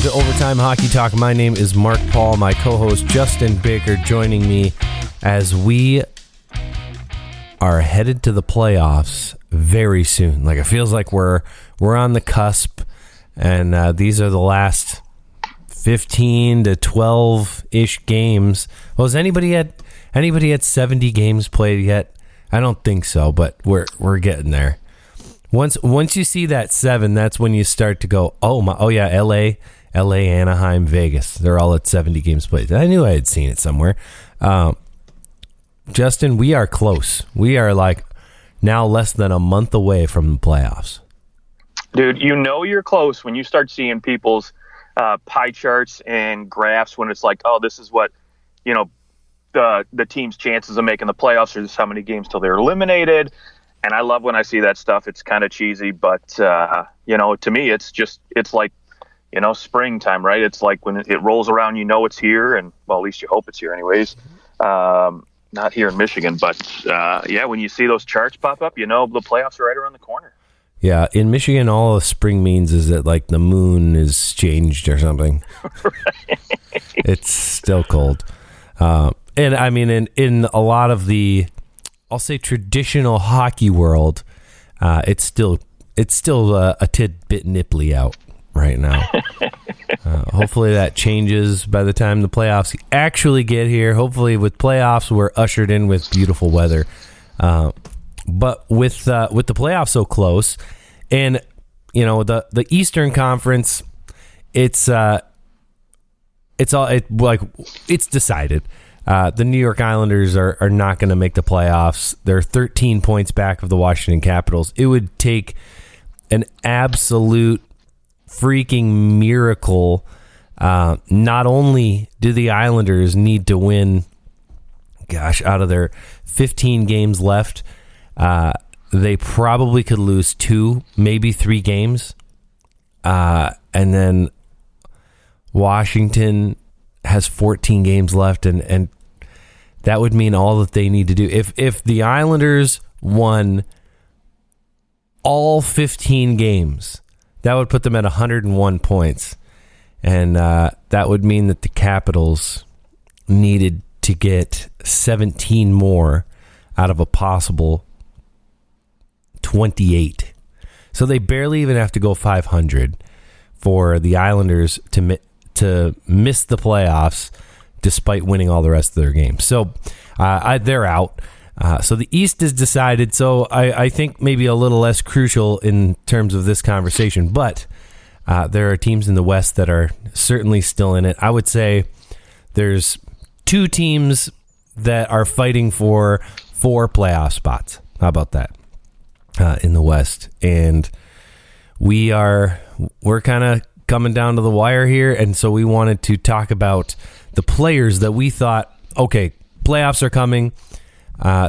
to Overtime Hockey Talk. My name is Mark Paul. My co-host Justin Baker joining me as we are headed to the playoffs very soon. Like, it feels like we're on the cusp, and these are the last 15 to 12-ish games. Well, has anybody had 70 games played yet? I don't think so, but we're getting there. Once you see that 7, that's when you start to go, oh yeah, LA, Anaheim, Vegas. They're all at 70 games played. I knew I had seen it somewhere. Justin, we are close. We are like now less than a month away from the playoffs. Dude, you know you're close when you start seeing people's pie charts and graphs when it's like, oh, this is what, the team's chances of making the playoffs, or just how many games till they're eliminated. And I love when I see that stuff. It's kind of cheesy, but, to me, it's like, springtime, right? It's like when it rolls around, it's here, and, well, at least you hope it's here anyways. Not here in Michigan, but, when you see those charts pop up, the playoffs are right around the corner. Yeah, in Michigan, all a spring means is that, like, the moon is changed or something. Right. It's still cold. And, I mean, in a lot of the, I'll say, traditional hockey world, it's still a tidbit nipply out right now. Hopefully that changes by the time the playoffs actually get here. Hopefully with playoffs we're ushered in with beautiful weather. But with the playoffs so close, and the Eastern Conference, it's decided. The New York Islanders are not going to make the playoffs. They're 13 points back of the Washington Capitals. It would take an absolute freaking miracle. Not only do the Islanders need to win, out of their 15 games left, they probably could lose 2, maybe 3 games. And then Washington has 14 games left, and that would mean all that they need to do. If the Islanders won all 15 games, that would put them at 101 points. And that would mean that the Capitals needed to get 17 more out of a possible 28. So they barely even have to go 500 for the Islanders to miss the playoffs despite winning all the rest of their games. So they're out. So the East is decided. So I think maybe a little less crucial in terms of this conversation, but there are teams in the West that are certainly still in it. I would say there's 2 teams that are fighting for 4 playoff spots. How about that? In the West. And we're kind of coming down to the wire here, and so we wanted to talk about the players that we thought, okay, playoffs are coming.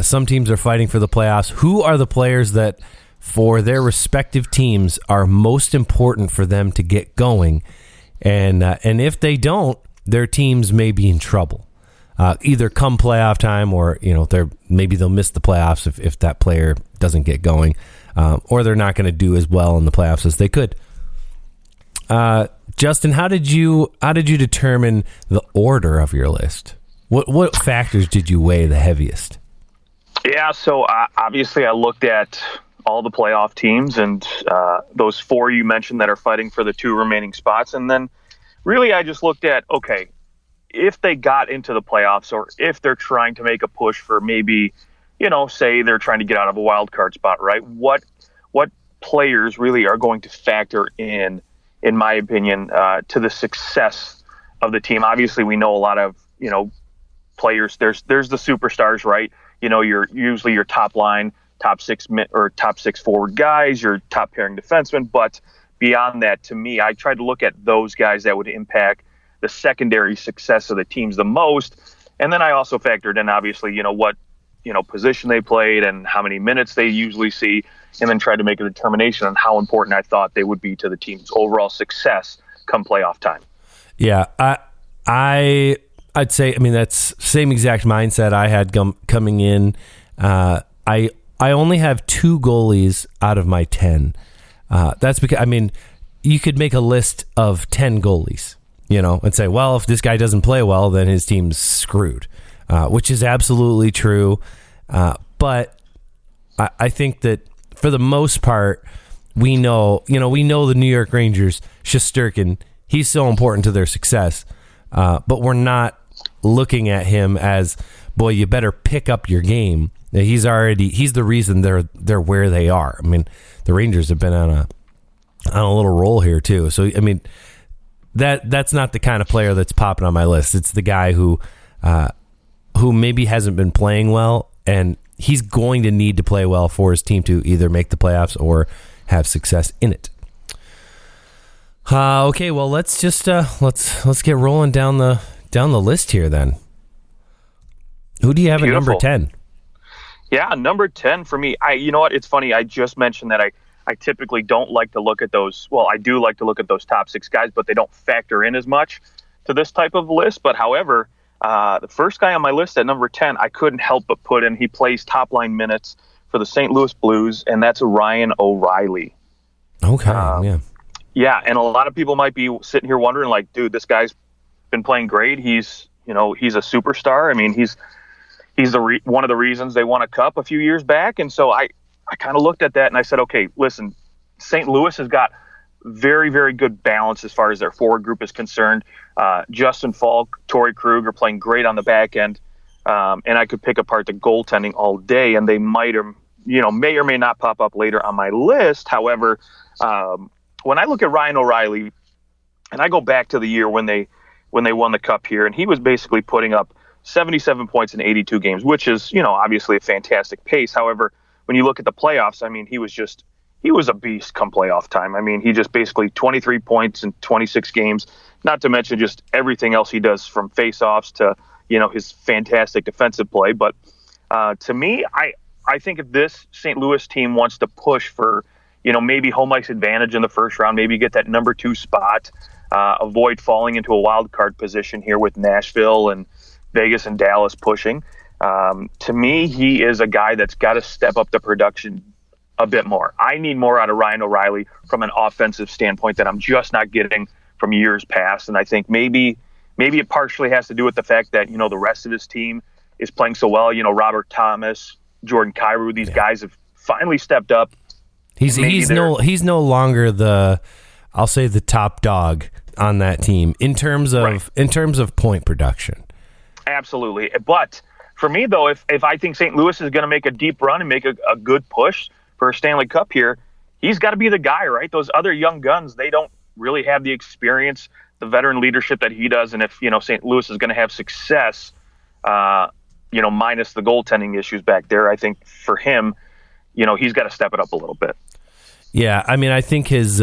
Some teams are fighting for the playoffs. Who are the players that, for their respective teams, are most important for them to get going? And if they don't, their teams may be in trouble. Either come playoff time, or maybe they'll miss the playoffs if that player doesn't get going, or they're not going to do as well in the playoffs as they could. Justin, how did you determine the order of your list? What factors did you weigh the heaviest? Yeah, so obviously I looked at all the playoff teams and those 4 you mentioned that are fighting for the 2 remaining spots, and then really I just looked at, okay, if they got into the playoffs, or if they're trying to make a push for maybe, say they're trying to get out of a wild card spot, right? What players really are going to factor in my opinion, to the success of the team? Obviously, we know a lot of, players. There's the superstars, right? You're usually your top line, top 6 forward guys, your top pairing defensemen. But beyond that, to me, I tried to look at those guys that would impact the secondary success of the teams the most. And then I also factored in, obviously, what position they played and how many minutes they usually see, and then tried to make a determination on how important I thought they would be to the team's overall success come playoff time. Yeah, I'd say, that's same exact mindset I had coming in. I only have 2 goalies out of my 10. That's because, you could make a list of 10 goalies, and say, well, if this guy doesn't play well, then his team's screwed, which is absolutely true. But I think that for the most part, we know the New York Rangers, Shesterkin, he's so important to their success, but we're not looking at him as, boy, you better pick up your game. He's the reason they're where they are. I mean, the Rangers have been on a little roll here too. So I mean, that's not the kind of player that's popping on my list. It's the guy who maybe hasn't been playing well, and he's going to need to play well for his team to either make the playoffs or have success in it. Okay, well, let's just let's get rolling down the list here then. Who do you have Beautiful. at number 10? Yeah, number 10 for me. You know what? It's funny. I just mentioned that I typically don't like to look at those. Well, I do like to look at those top 6 guys, but they don't factor in as much to this type of list. But however, the first guy on my list at number 10, I couldn't help but put in. He plays top line minutes for the St. Louis Blues, and that's Ryan O'Reilly. Okay, yeah. Yeah, and a lot of people might be sitting here wondering, like, dude, this guy's been playing great. He's a superstar. I mean, he's one of the reasons they won a cup a few years back. And so I kind of looked at that and I said, okay, listen, St. Louis has got very, very good balance as far as their forward group is concerned. Justin Falk, Torrey Krug are playing great on the back end. And I could pick apart the goaltending all day, and they may or may not pop up later on my list. However, when I look at Ryan O'Reilly, and I go back to the year when they won the cup here, and he was basically putting up 77 points in 82 games, which is, obviously a fantastic pace. However, when you look at the playoffs, I mean, he was a beast come playoff time. I mean, he just basically 23 points in 26 games, not to mention just everything else he does from faceoffs to, his fantastic defensive play. But to me, I think if this St. Louis team wants to push for, maybe home ice advantage in the first round, maybe get that number 2 spot, avoid falling into a wild card position here with Nashville and Vegas and Dallas pushing. To me, he is a guy that's got to step up the production a bit more. I need more out of Ryan O'Reilly from an offensive standpoint that I'm just not getting from years past. And I think maybe it partially has to do with the fact that, the rest of his team is playing so well. Robert Thomas, Jordan Kyrou, these guys have finally stepped up. He's no longer the top dog on that team in terms of point production. Absolutely. But for me, though, if I think St. Louis is going to make a deep run and make a good push for a Stanley Cup here, he's got to be the guy, right? Those other young guns, they don't really have the experience, the veteran leadership that he does. And if, St. Louis is going to have success, minus the goaltending issues back there, I think for him, he's got to step it up a little bit. Yeah, I mean, I think his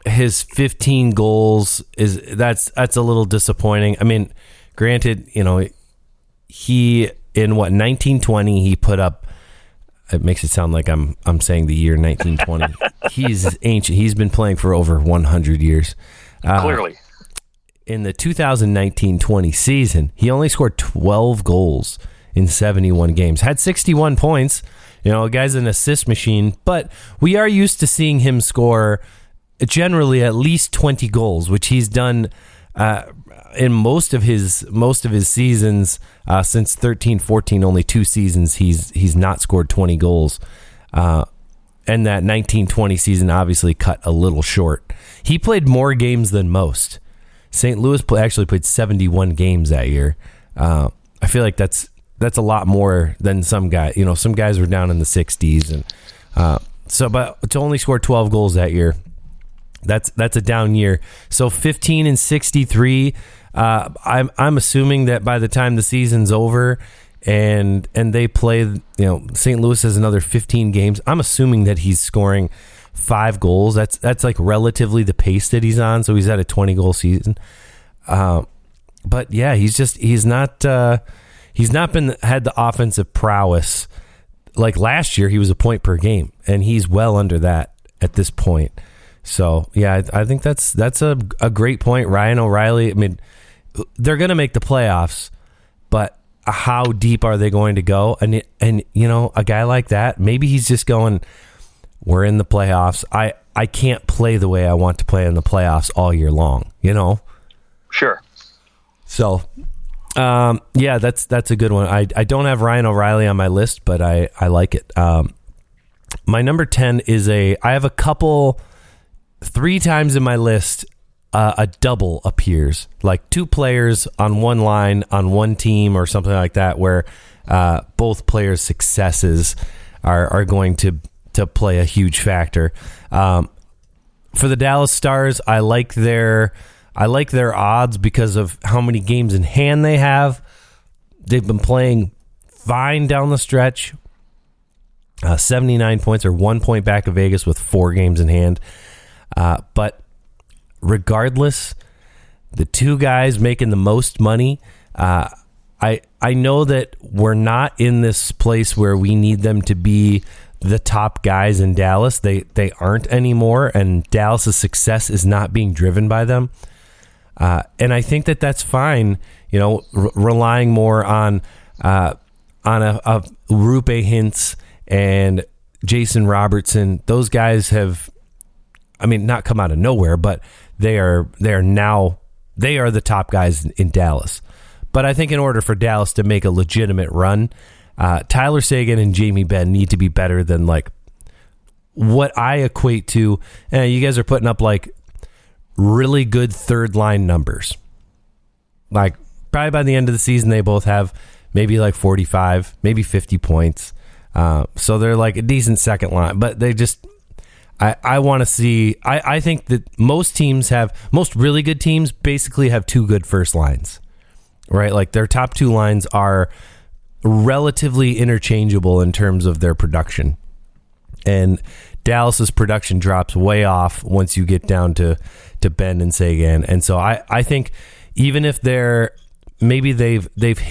15 goals that's a little disappointing. I mean, granted, he in 1920 he put up. It makes it sound like I'm saying the year 1920. He's ancient. He's been playing for over 100 years. Clearly. In the 2019-20 season, he only scored 12 goals in 71 games. Had 61 points. A guy's an assist machine, but we are used to seeing him score generally at least 20 goals, which he's done in most of his seasons since 13-14. Only 2 seasons he's not scored 20 goals, and that 19-20 season obviously cut a little short. He played more games than most. St. Louis actually played 71 games that year. I feel like that's a lot more than some guys. Some guys were down in the 60s, and but to only score 12 goals that year, that's a down year. So 15 and 63. I'm assuming that by the time the season's over and they play, St. Louis has another 15 games, I'm assuming that he's scoring 5 goals. That's like relatively the pace that he's on. So he's at a 20 goal season. But yeah, he's not had the offensive prowess. Like last year, he was a point per game, and he's well under that at this point. So yeah, I think that's a great point. Ryan O'Reilly, I mean, they're going to make the playoffs, but how deep are they going to go? And a guy like that, maybe he's just going, We're in the playoffs. I can't play the way I want to play in the playoffs all year long, you know? Sure. So, yeah, that's a good one. I don't have Ryan O'Reilly on my list, but I like it. My number 10 is I have a couple, 3 times in my list, a double appears, like 2 players on one line on one team or something like that, where both players' successes are going to play a huge factor. For the Dallas Stars, I like their odds because of how many games in hand they have. They've been playing fine down the stretch. 79 points, or 1 point back of Vegas with 4 games in hand. But regardless, the 2 guys making the most money, I know that we're not in this place where we need them to be the top guys in Dallas. They aren't anymore, and Dallas's success is not being driven by them. And I think that's fine, you know, relying more on a Rupe Hintz and Jason Robertson. Those guys have, I mean, not come out of nowhere, but they are the top guys in Dallas. But I think in order for Dallas to make a legitimate run, Tyler Seguin and Jamie Benn need to be better than like what I equate to. You guys are putting up like really good third line numbers. Like probably by the end of the season, they both have maybe like 45, maybe 50 points. So they're like a decent second line, but they just, I want to see, I think that most really good teams basically have 2 good first lines, right? Like their top 2 lines are relatively interchangeable in terms of their production. And Dallas's production drops way off once you get down to Ben and Seguin. And so I think even if they've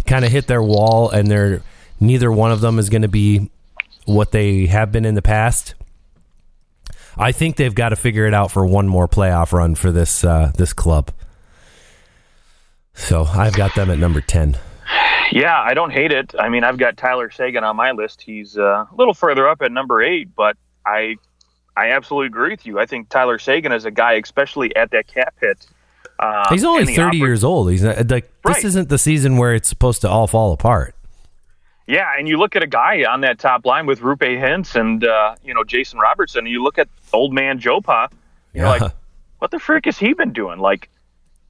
kind of hit their wall and neither one of them is going to be what they have been in the past, I think they've got to figure it out for one more playoff run for this club. So I've got them at number 10. Yeah, I don't hate it. I mean, I've got Tyler Seguin on my list. He's a little further up at number 8, but I absolutely agree with you. I think Tyler Seguin is a guy, especially at that cap hit. He's only 30 years old. He's not, like, right. This isn't the season where it's supposed to all fall apart. Yeah, and you look at a guy on that top line with Rupe Hintz and Jason Robertson, and you look at old man Joe Pa, you're like, what the frick has he been doing? Like,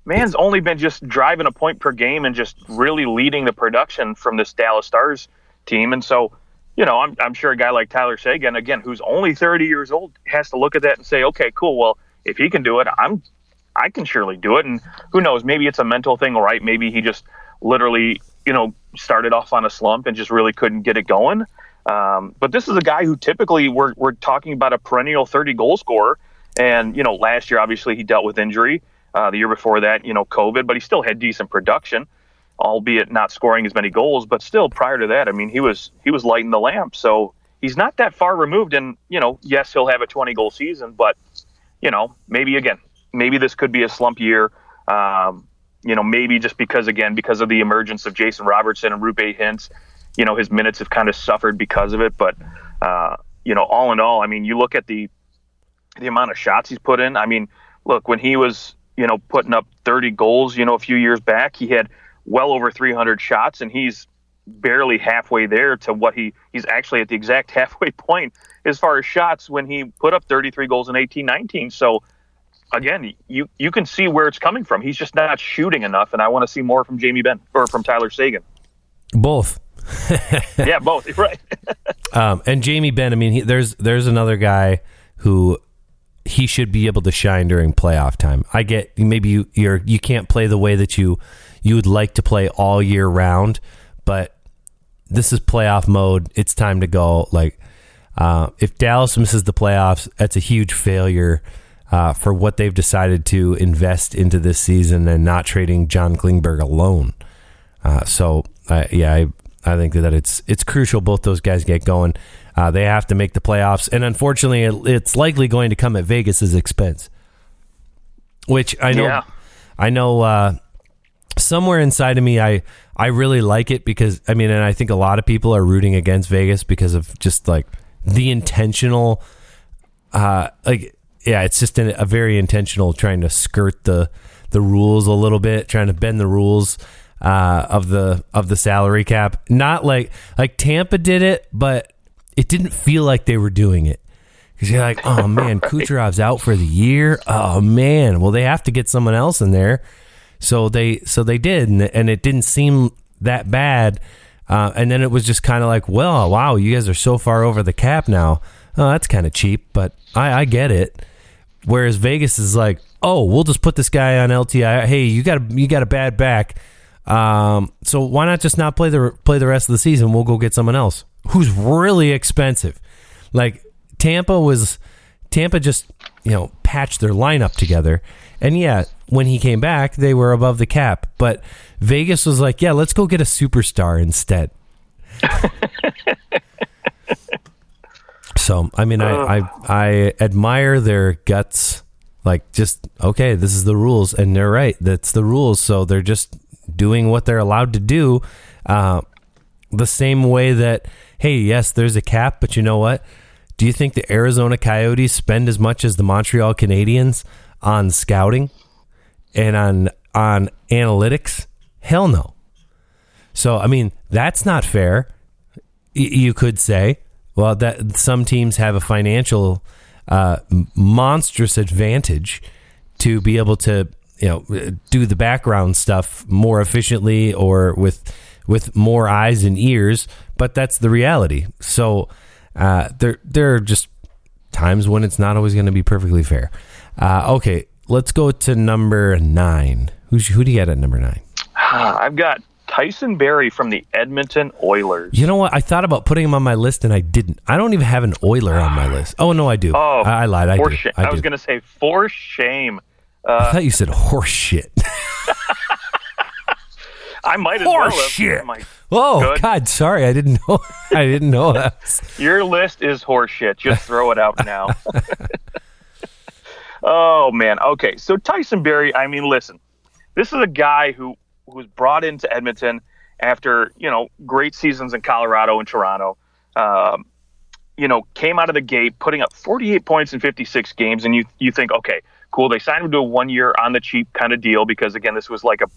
man's only been just driving a point per game and just really leading the production from this Dallas Stars team. And so, you know, I'm sure a guy like Tyler Seguin, again, who's only 30 years old, has to look at that and say, okay, cool. Well, if he can do it, I can surely do it. And who knows, maybe it's a mental thing, right? Maybe he just literally, started off on a slump and just really couldn't get it going. But this is a guy who typically we're talking about a perennial 30 goal scorer. And, last year, obviously he dealt with injury. The year before that, COVID, but he still had decent production, albeit not scoring as many goals. But still, prior to that, I mean, he was lighting the lamp. So he's not that far removed. And, yes, he'll have a 20-goal season, but, maybe this could be a slump year. Maybe just because of the emergence of Jason Robertson and Rupe Hintz, his minutes have kind of suffered because of it. But, all in all, I mean, you look at the amount of shots he's put in. I mean, look, when he was, putting up 30 goals, a few years back, he had well over 300 shots, and he's barely halfway there to what he's actually at the exact halfway point as far as shots when he put up 33 goals in 18-19. So, again, you can see where it's coming from. He's just not shooting enough, and I want to see more from Jamie Benn or from Tyler Seguin. Both. Yeah, both. Right. And Jamie Benn, I mean, there's another guy who he should be able to shine during playoff time. I get maybe you can't play the way that you would like to play all year round, but this is playoff mode. It's time to go. Like, if Dallas misses the playoffs, that's a huge failure for what they've decided to invest into this season and not trading John Klingberg alone. I think that it's crucial both those guys get going. They have to make the playoffs, and unfortunately, it's likely going to come at Vegas's expense. Which I know, yeah. I know. Somewhere inside of me, I really like it because and I think a lot of people are rooting against Vegas because of just like the intentional it's just a very intentional trying to skirt the rules a little bit, trying to bend the rules of the salary cap. Not like Tampa did it, but it didn't feel like they were doing it. Because you're like, oh man, right. Kucherov's out for the year. Oh man, well they have to get someone else in there. So they did, and it didn't seem that bad. And then it was just kind of like, well, wow, you guys are so far over the cap now. Oh, that's kind of cheap, but I get it. Whereas Vegas is like, oh, we'll just put this guy on LTI. Hey, you got a bad back. So why not just not play the rest of the season? We'll go get someone else who's really expensive. Like Tampa just, patched their lineup together. And yeah, when he came back, they were above the cap. But Vegas was like, yeah, let's go get a superstar instead. So, I mean, I admire their guts. Like, just, okay, this is the rules. And they're right. That's the rules. So they're just doing what they're allowed to do. The same way that, hey, yes, there's a cap, but you know what? Do you think the Arizona Coyotes spend as much as the Montreal Canadiens on scouting and on analytics? Hell no. So, I mean, that's not fair. You could say, well, that some teams have a financial monstrous advantage to be able to, do the background stuff more efficiently or with more eyes and ears, but that's the reality. So, there are just times when it's not always going to be perfectly fair. Okay, let's go to number 9. Who do you got at number 9? I've got Tyson Barrie from the Edmonton Oilers. You know what? I thought about putting him on my list, and I didn't. I don't even have an Oiler on my list. Oh, no, I do. Oh, I lied. I was going to say, for shame. I thought you said horse shit. I might as well have. Shit. Oh, good. God, sorry. I didn't know. I didn't know that. Your list is horse shit. Just throw it out now. Oh, man. Okay, so Tyson Barrie, I mean, listen. This is a guy who was brought into Edmonton after, great seasons in Colorado and Toronto. Came out of the gate, putting up 48 points in 56 games, and you think, okay, cool. They signed him to a 1-year on the cheap kind of deal because, again, this was like a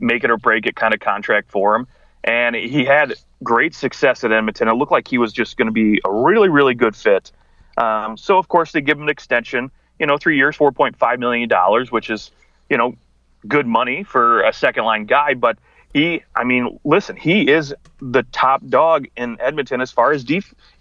make it or break it kind of contract for him. And he had great success at Edmonton. It looked like he was just going to be a really, really good fit. So, of course, they give him an extension, 3 years, $4.5 million, which is, good money for a second-line guy. But he is the top dog in Edmonton as far as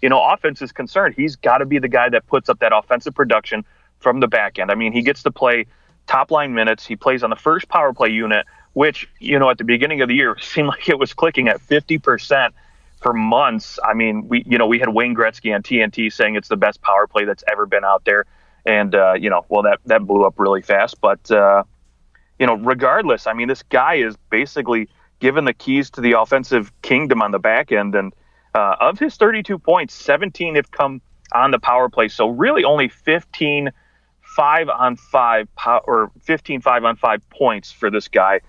offense is concerned. He's got to be the guy that puts up that offensive production from the back end. I mean, he gets to play top-line minutes. He plays on the first power play unit, which, at the beginning of the year seemed like it was clicking at 50% for months. I mean, we had Wayne Gretzky on TNT saying it's the best power play that's ever been out there. And, that blew up really fast. But, regardless, I mean, this guy is basically given the keys to the offensive kingdom on the back end. And of his 32 points, 17 have come on the power play. So really only 15 5-on-5 points for this guy.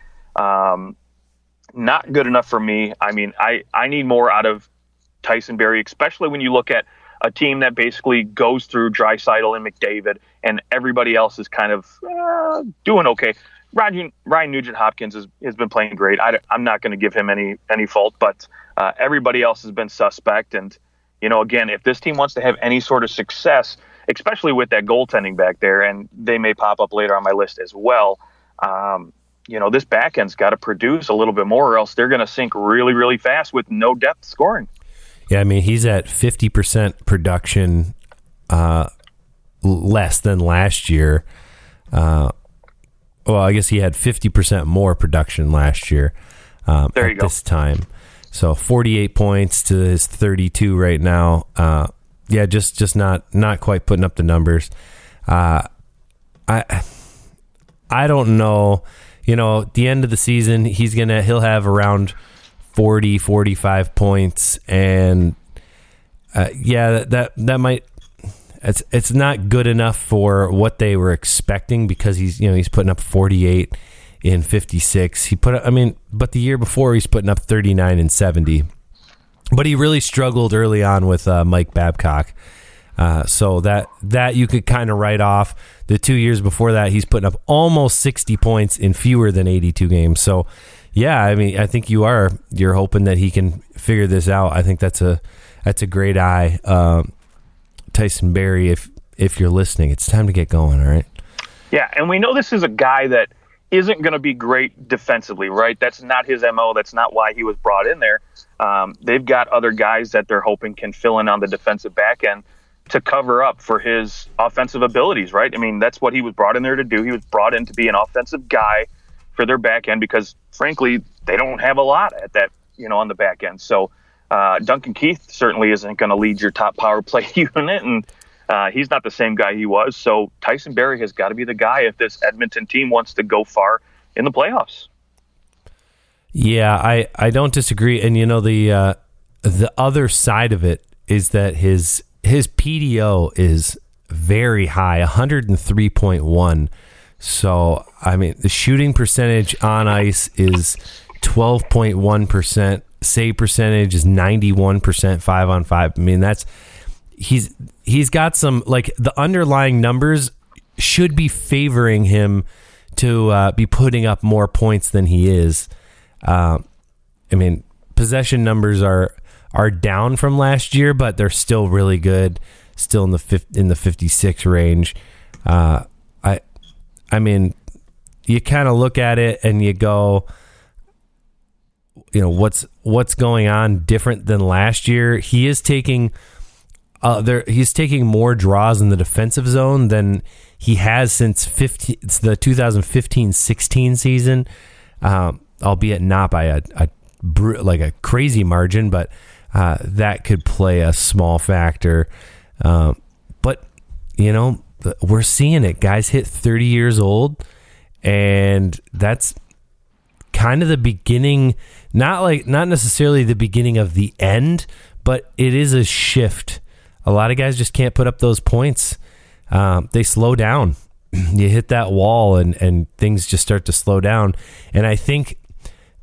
Not good enough for me. I mean, I need more out of Tyson Barrie, especially when you look at a team that basically goes through Draisaitl and McDavid, and everybody else is kind of doing okay. Ryan Nugent-Hopkins has been playing great. I'm not going to give him any fault, but everybody else has been suspect. And, again, if this team wants to have any sort of success, especially with that goaltending back there, and they may pop up later on my list as well, this back end's got to produce a little bit more, or else they're going to sink really, really fast with no depth scoring. Yeah, I mean, he's at 50% production less than last year. Well, I guess he had 50% more production last year there you at go. This time. So 48 points to his 32 right now. Just not quite putting up the numbers. I don't know. At the end of the season, he'll have around 40, 45 points, and that might. It's not good enough for what they were expecting because he's putting up 48 in 56. But the year before he's putting up 39 and 70. But he really struggled early on with Mike Babcock. So that you could kind of write off. The 2 years before that, he's putting up almost 60 points in fewer than 82 games. So, yeah, I mean, I think you're hoping that he can figure this out. I think that's a great eye. Tyson Barrie, if you're listening, it's time to get going, all right? Yeah, and we know this is a guy that isn't going to be great defensively, right? That's not his MO. That's not why he was brought in there. They've got other guys that they're hoping can fill in on the defensive back end to cover up for his offensive abilities, right? I mean, that's what he was brought in there to do. He was brought in to be an offensive guy for their back end because, frankly, they don't have a lot at that, on the back end. So Duncan Keith certainly isn't going to lead your top power play unit, and he's not the same guy he was. So Tyson Barrie has got to be the guy if this Edmonton team wants to go far in the playoffs. Yeah, I don't disagree. And, the other side of it is that his PDO is very high, 103.1. So, I mean, the shooting percentage on ice is 12.1%. Save percentage is 91%, 5-on-5. I mean, he's got some, like, the underlying numbers should be favoring him to be putting up more points than he is. I mean, possession numbers are down from last year, but they're still really good, still in the 56 range. I mean, you kind of look at it and you go, what's going on different than last year? He is taking he's taking more draws in the defensive zone than he has since the 2015-16 season, albeit not by a crazy margin, but that could play a small factor. But, we're seeing it. Guys hit 30 years old, and that's kind of the beginning, not necessarily the beginning of the end, but it is a shift. A lot of guys just can't put up those points. They slow down. You hit that wall, and things just start to slow down. And I think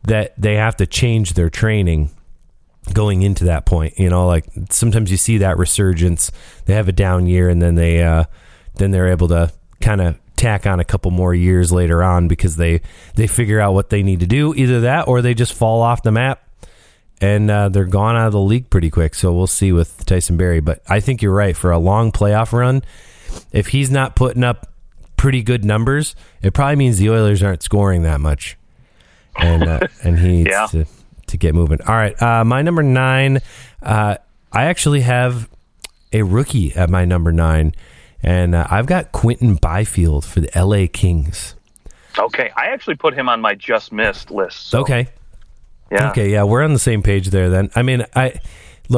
that they have to change their training going into that point. Like sometimes you see that resurgence. They have a down year, and then they're able to kind of tack on a couple more years later on because they figure out what they need to do. Either that or they just fall off the map and they're gone out of the league pretty quick. So we'll see with Tyson Barrie. But I think you're right. For a long playoff run, if he's not putting up pretty good numbers, it probably means the Oilers aren't scoring that much. And he needs to get moving. All right, my number 9, I actually have a rookie at my number 9. And I've got Quentin Byfield for the LA Kings. Okay. I actually put him on my just missed list. So. Okay. Yeah. Okay. Yeah. We're on the same page there then. I mean,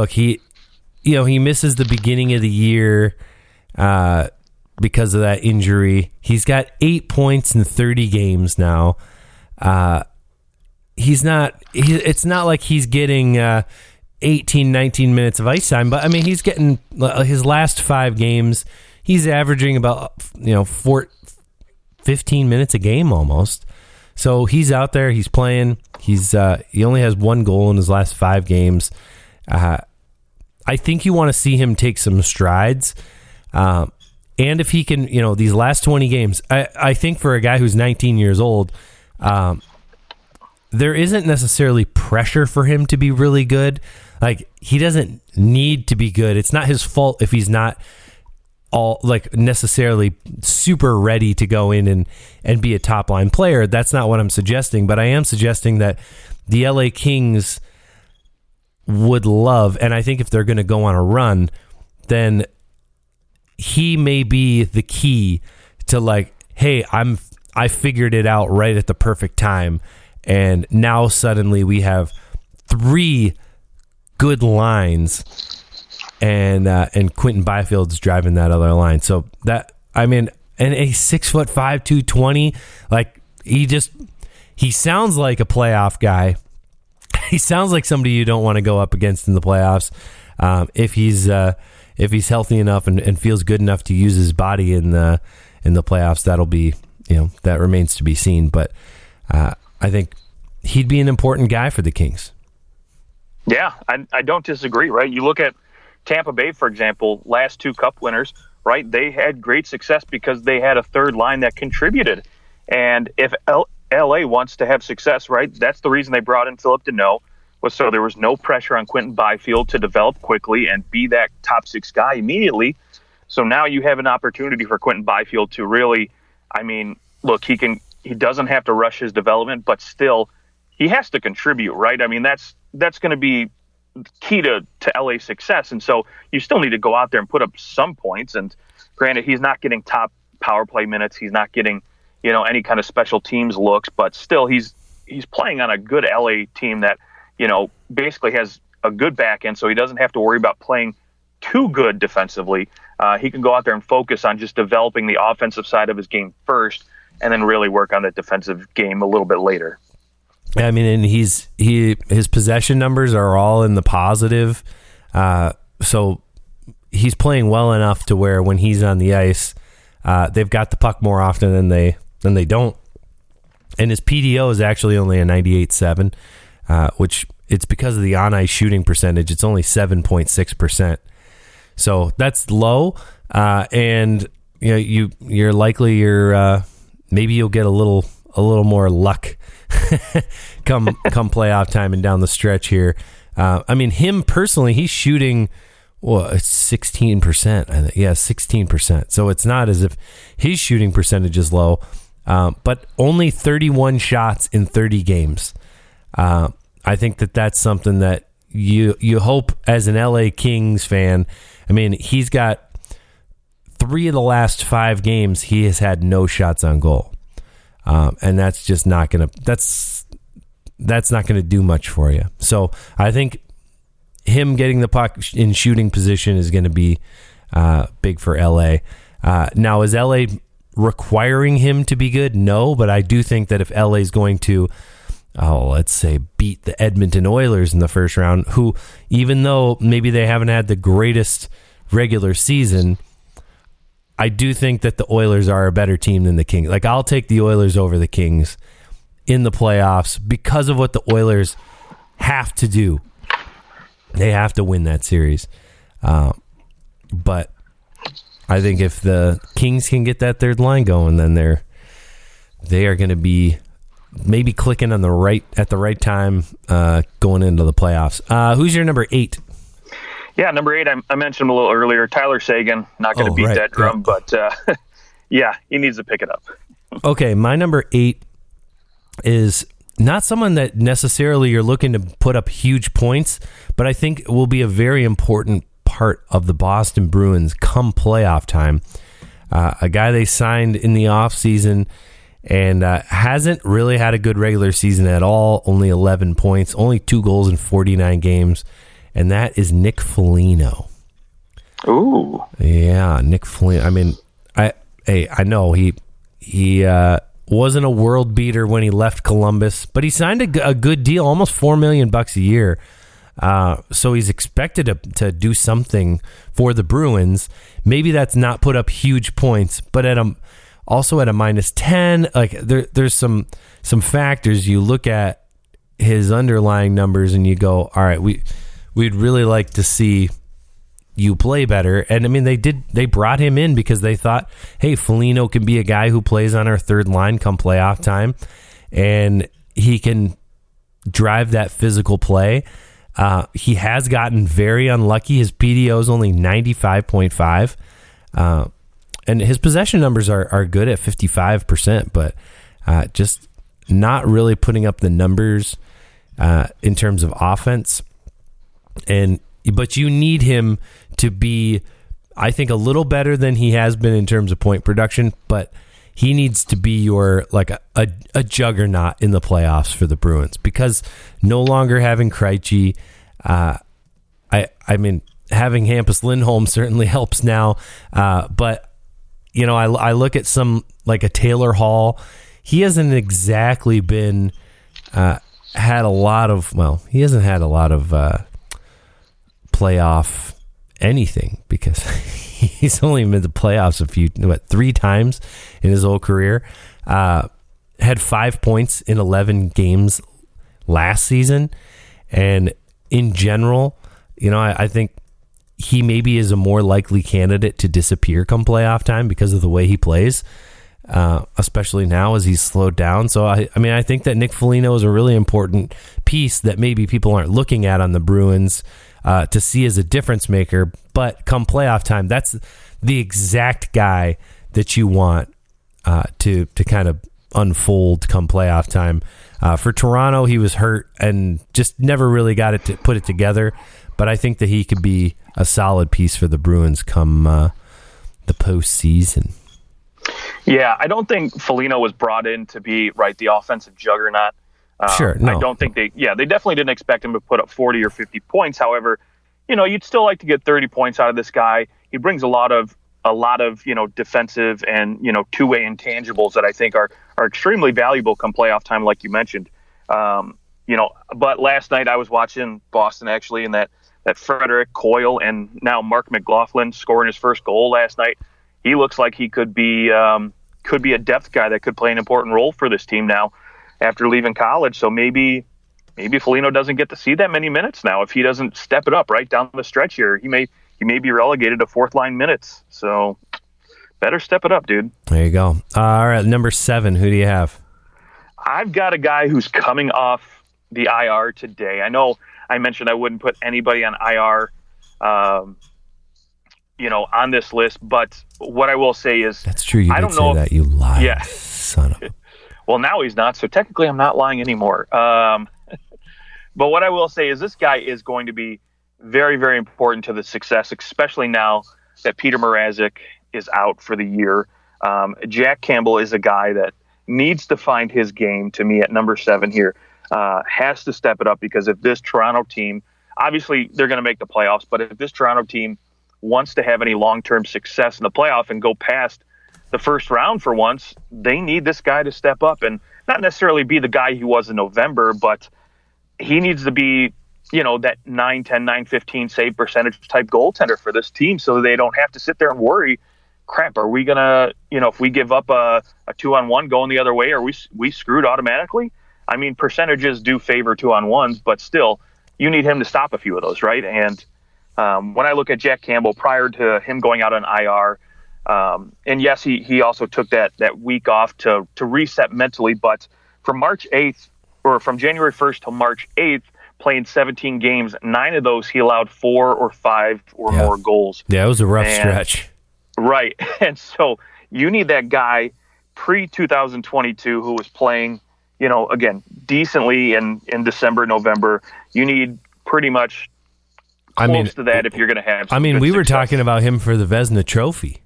he misses the beginning of the year because of that injury. He's got 8 points in 30 games now. It's not like he's getting 18, 19 minutes of ice time, but I mean, he's getting his last 5 games. He's averaging about 15 minutes a game almost. So he's out there. He's playing. He only has 1 goal in his last 5 games. I think you want to see him take some strides. And if he can, these last 20 games, I think for a guy who's 19 years old, there isn't necessarily pressure for him to be really good. Like, he doesn't need to be good. It's not his fault if he's not necessarily super ready to go in and be a top line player. That's not what I'm suggesting, but I am suggesting that the LA Kings would love, and I think if they're going to go on a run, then he may be the key to hey, I figured it out right at the perfect time, and now suddenly we have 3 good lines. And Quentin Byfield's driving that other line. So that, I mean, and a 6'5", 220, he sounds like a playoff guy. He sounds like somebody you don't want to go up against in the playoffs. If he's healthy enough and feels good enough to use his body in the playoffs, that'll be, that remains to be seen. But I think he'd be an important guy for the Kings. Yeah, I don't disagree. Right, you look at Tampa Bay, for example, last 2 cup winners, right? They had great success because they had a third line that contributed. And if LA wants to have success, right, that's the reason they brought in Philip Deneau, was so there was no pressure on Quentin Byfield to develop quickly and be that top 6 guy immediately. So now you have an opportunity for Quentin Byfield to really, I mean, look, he doesn't have to rush his development, but still he has to contribute, right? I mean, that's going to be key to LA success. And so you still need to go out there and put up some points. And granted, he's not getting top power play minutes. He's not getting, any kind of special teams looks, but still he's playing on a good LA team that, basically has a good back end. So he doesn't have to worry about playing too good defensively. He can go out there and focus on just developing the offensive side of his game first, and then really work on the defensive game a little bit later. I mean, and his possession numbers are all in the positive. So he's playing well enough to where when he's on the ice, they've got the puck more often than they don't. And his PDO is actually only a 98.7, which it's because of the on-ice shooting percentage. It's only 7.6%. So that's low. And you're likely maybe you'll get a little more luck come playoff time and down the stretch here. I mean, him personally, he's shooting, it's 16%. I think, 16%. So it's not as if his shooting percentage is low, but only 31 shots in 30 games. I think that's something that you hope as an LA Kings fan. I mean, he's got 3 of the last 5 games he has had no shots on goal. And that's just not going to, that's not going to do much for you. So I think him getting the puck in shooting position is going to be big for LA. Now, is LA requiring him to be good? No, but I do think that if LA is going to, let's say, beat the Edmonton Oilers in the first round, who, even though maybe they haven't had the greatest regular season, I do think that the Oilers are a better team than the Kings. Like, I'll take the Oilers over the Kings in the playoffs because of what the Oilers have to do. They have to win that series. But I think if the Kings can get that third line going, then they are going to be maybe clicking at the right time going into the playoffs. Who's your number 8? Yeah, number 8, I mentioned him a little earlier. Tyler Seguin, not going to beat that drum, but yeah, he needs to pick it up. Okay, my number 8 is not someone that necessarily you're looking to put up huge points, but I think will be a very important part of the Boston Bruins come playoff time. A guy they signed in the offseason and hasn't really had a good regular season at all, only 11 points, only 2 goals in 49 games. And that is Nick Foligno. Ooh. Yeah, Nick Foligno. I mean, I know he wasn't a world beater when he left Columbus, but he signed a good deal, almost $4 million a year. So he's expected to do something for the Bruins. Maybe that's not put up huge points, but also at a -10, like there's some factors. You look at his underlying numbers and you go, all right, we'd really like to see you play better. And I mean, they brought him in because they thought, hey, Foligno can be a guy who plays on our third line come playoff time, and he can drive that physical play. He has gotten very unlucky. His PDO is only 95.5. And his possession numbers are good at 55%, but just not really putting up the numbers in terms of offense. But you need him to be, I think, a little better than he has been in terms of point production, but he needs to be your a juggernaut in the playoffs for the Bruins, because no longer having Krejci, I mean, having Hampus Lindholm certainly helps now, but I look at some like a Taylor Hall. He hasn't exactly been had a lot of playoff anything, because he's only made the playoffs 3 times in his whole career. Had 5 points in 11 games last season, and in general, I think he maybe is a more likely candidate to disappear come playoff time because of the way he plays, especially now as he's slowed down. So, I think that Nick Foligno is a really important piece that maybe people aren't looking at on the Bruins to see as a difference maker. But come playoff time, that's the exact guy that you want to kind of unfold come playoff time. For Toronto, he was hurt and just never really got it to put it together. But I think that he could be a solid piece for the Bruins come the postseason. Yeah, I don't think Foligno was brought in to be the offensive juggernaut. Sure, no. I don't think they definitely didn't expect him to put up 40 or 50 points. However, you'd still like to get 30 points out of this guy. He brings a lot of defensive and two-way intangibles that I think are extremely valuable come playoff time, like you mentioned. But last night I was watching Boston actually, and that Frederick Coyle and now Mark McLaughlin scoring his first goal last night. He looks like he could be a depth guy that could play an important role for this team now after leaving college. So maybe Foligno doesn't get to see that many minutes now if he doesn't step it up right down the stretch here. He may be relegated to fourth line minutes. So better step it up, dude. There you go. All right, number 7. Who do you have? I've got a guy who's coming off the IR today. I know I mentioned I wouldn't put anybody on IR, on this list. But what I will say is, that's true. You did say that. You lied. Yeah. Son of a. Well, now he's not. So technically, I'm not lying anymore. But what I will say is, this guy is going to be very, very important to the success, especially now that Peter Mrazek is out for the year. Jack Campbell is a guy that needs to find his game, to me, at number 7 here. Has to step it up, because if this Toronto team, obviously they're going to make the playoffs, but if this Toronto team wants to have any long-term success in the playoff and go past the first round for once, they need this guy to step up and not necessarily be the guy he was in November, but he needs to be, that 9-10, 9-15 save percentage type goaltender for this team, so they don't have to sit there and worry, crap, are we going to, if we give up a 2-on-1 going the other way, are we screwed automatically? I mean, percentages do favor 2-on-1s, but still, you need him to stop a few of those, right? And when I look at Jack Campbell prior to him going out on IR, and yes, he also took that week off to reset mentally, but from March 8th, or from January 1st till March 8th, playing 17 games, 9 of those he allowed 4 or 5 or more goals. Yeah, it was a rough stretch. Right. And so you need that guy pre-2022 who was playing, again, decently in December, November. You need pretty much close to that if you're going to have some we were success. talking about him for the Vezina Trophy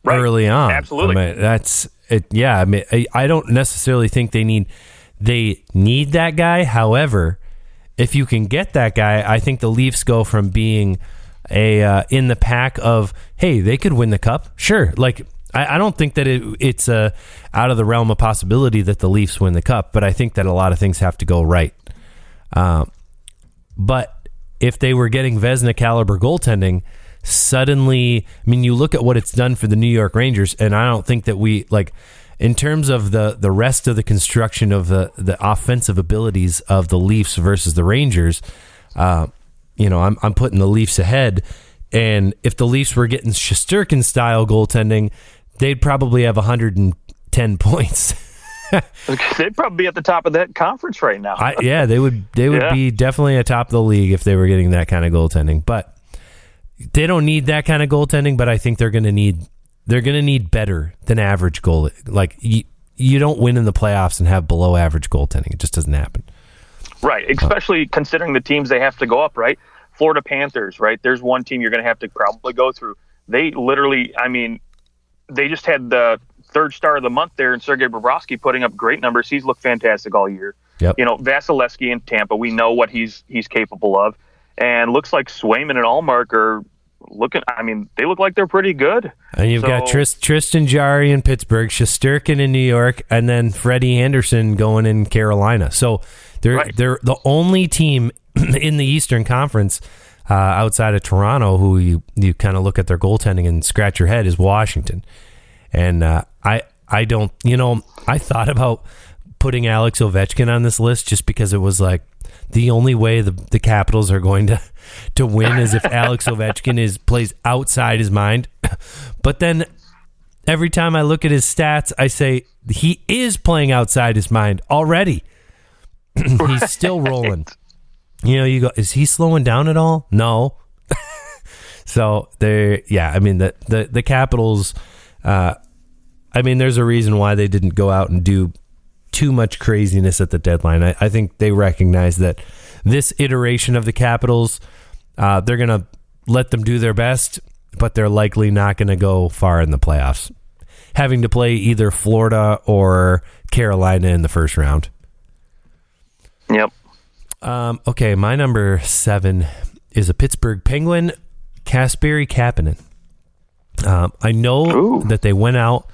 early on. Absolutely. That's it. Yeah, I don't necessarily think they need that guy. However, if you can get that guy, I think the Leafs go from being in the pack of, hey, they could win the cup. Sure. I don't think that it's out of the realm of possibility that the Leafs win the cup, but I think that a lot of things have to go right. But if they were getting Vezina caliber goaltending, suddenly, you look at what it's done for the New York Rangers, and I don't think that in terms of the rest of the construction of the offensive abilities of the Leafs versus the Rangers, I'm putting the Leafs ahead. And if the Leafs were getting Shesterkin style goaltending, they'd probably have 110 points. They'd probably be at the top of that conference right now. They would be definitely atop the league if they were getting that kind of goaltending. But they don't need that kind of goaltending. But I think they're going to need better than average goal. You don't win in the playoffs and have below average goaltending. It just doesn't happen. Right, especially considering the teams they have to go up, right? Florida Panthers, right? There's one team you're going to have to probably go through. They literally, they just had the third star of the month there in Sergei Bobrovsky putting up great numbers. He's looked fantastic all year. Yep. Vasilevsky in Tampa, we know what he's capable of. And looks like Swayman and Allmark are looking, they look like they're pretty good. And you've got Tristan Jarry in Pittsburgh, Shesterkin in New York, and then Freddie Anderson going in Carolina. So they're the only team in the Eastern Conference outside of Toronto who you kind of look at their goaltending and scratch your head is Washington. And I don't, I thought about putting Alex Ovechkin on this list just because it was like the only way the Capitals are going to win is if Alex Ovechkin plays outside his mind. But then every time I look at his stats, I say he is playing outside his mind already. He's still rolling. You go, is he slowing down at all? No. So the Capitals, there's a reason why they didn't go out and do too much craziness at the deadline. I think they recognize that this iteration of the Capitals, they're going to let them do their best, but they're likely not going to go far in the playoffs, having to play either Florida or Carolina in the first round. Yep. Okay, my number 7 is a Pittsburgh Penguin, Kasperi Kapanen. I know that they went out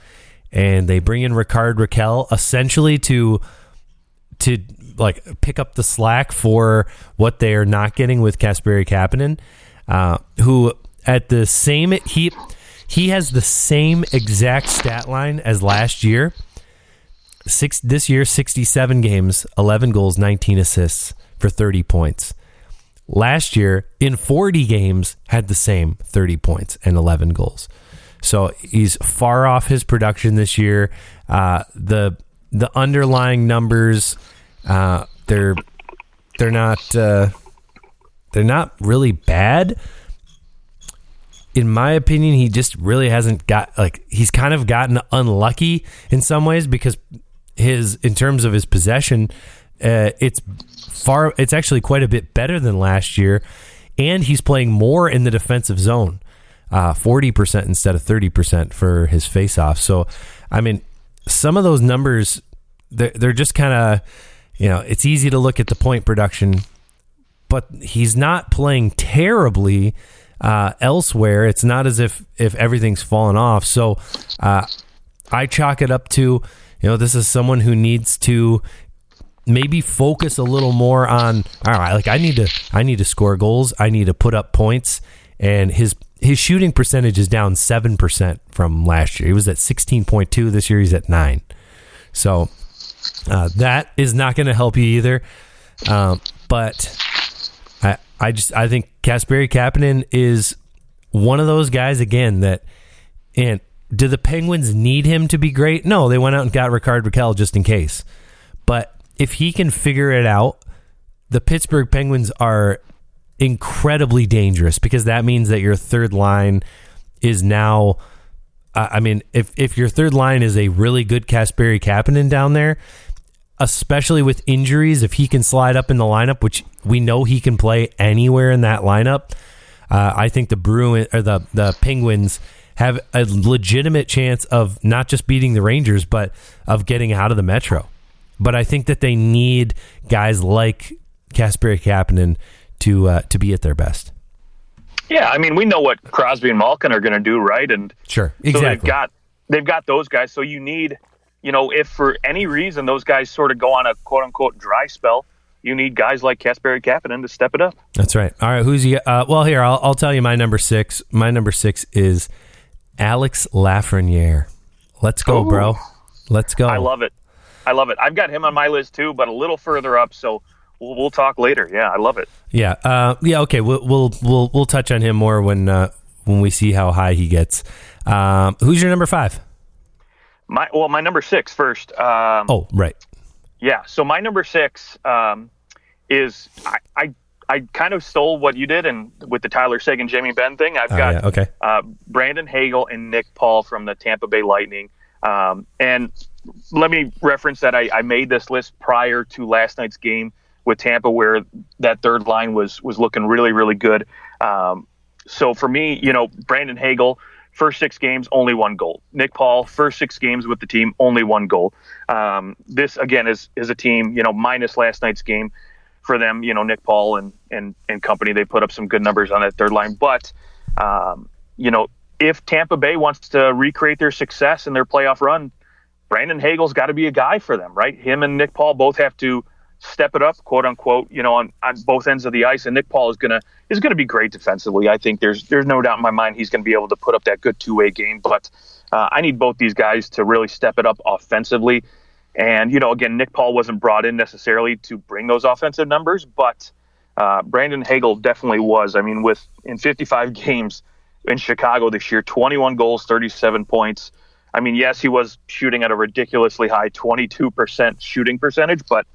and they bring in Ricard Raquel essentially to like pick up the slack for what they are not getting with Kasperi Kapanen, who at the same he has the same exact stat line as last year. This year, 67 games, 11 goals, 19 assists for 30 points. Last year, in 40 games, had the same 30 points and 11 goals. So he's far off his production this year. The underlying numbers, they're not really bad. In my opinion, he just really hasn't he's kind of gotten unlucky in some ways because in terms of his possession, it's actually quite a bit better than last year, and he's playing more in the defensive zone, 40% instead of 30% for his faceoff. So, some of those numbers, they're just kind of, it's easy to look at the point production, but he's not playing terribly elsewhere. It's not as if everything's fallen off. So, I chalk it up to, this is someone who needs to maybe focus a little more on, all right, like I need to score goals. I need to put up points. And his shooting percentage is down 7% from last year. He was at 16.2 this year. He's at 9. So that is not going to help you either. But I think Kasperi Kapanen is one of those guys again that, and do the Penguins need him to be great? No, they went out and got Ricard Raquel just in case. But if he can figure it out, the Pittsburgh Penguins are incredibly dangerous because that means that your third line is now, if your third line is a really good Kasperi Kapanen down there, especially with injuries, if he can slide up in the lineup, which we know he can play anywhere in that lineup, I think the Penguins have a legitimate chance of not just beating the Rangers, but of getting out of the Metro. But I think that they need guys like Kasperi Kapanen to be at their best. Yeah, we know what Crosby and Malkin are going to do, right? And sure, exactly. So they've got those guys. So you need, if for any reason those guys sort of go on a quote unquote dry spell, you need guys like Kasperi Kapanen to step it up. That's right. All right, who's you? Well, here I'll tell you my number 6. My number 6 is Alex Lafreniere. Let's go, bro. Let's go. I love it. I've got him on my list too, but a little further up. So we'll talk later. Yeah, I love it. Yeah. Okay. We'll touch on him more when we see how high he gets. Who's your number 5? My number 6 first. Right. Yeah. So my number 6 is I kind of stole what you did, and with the Tyler Seguin, Jamie Benn thing, I've got Brandon Hagel and Nick Paul from the Tampa Bay Lightning. And let me reference that I made this list prior to last night's game with Tampa, where that third line was looking really, really good. So for me, Brandon Hagel, first 6 games, only 1 goal. Nick Paul, first 6 games with the team, only 1 goal. This again is a team, minus last night's game for them. Nick Paul and company, they put up some good numbers on that third line. But if Tampa Bay wants to recreate their success in their playoff run, Brandon Hagel's got to be a guy for them, right? Him and Nick Paul both have to step it up, quote unquote, on both ends of the ice. And Nick Paul is gonna be great defensively. I think there's no doubt in my mind he's gonna be able to put up that good two-way game. But I need both these guys to really step it up offensively. And, again, Nick Paul wasn't brought in necessarily to bring those offensive numbers, but Brandon Hagel definitely was. I mean, in 55 games in Chicago this year, 21 goals, 37 points. I mean, yes, he was shooting at a ridiculously high 22% shooting percentage, but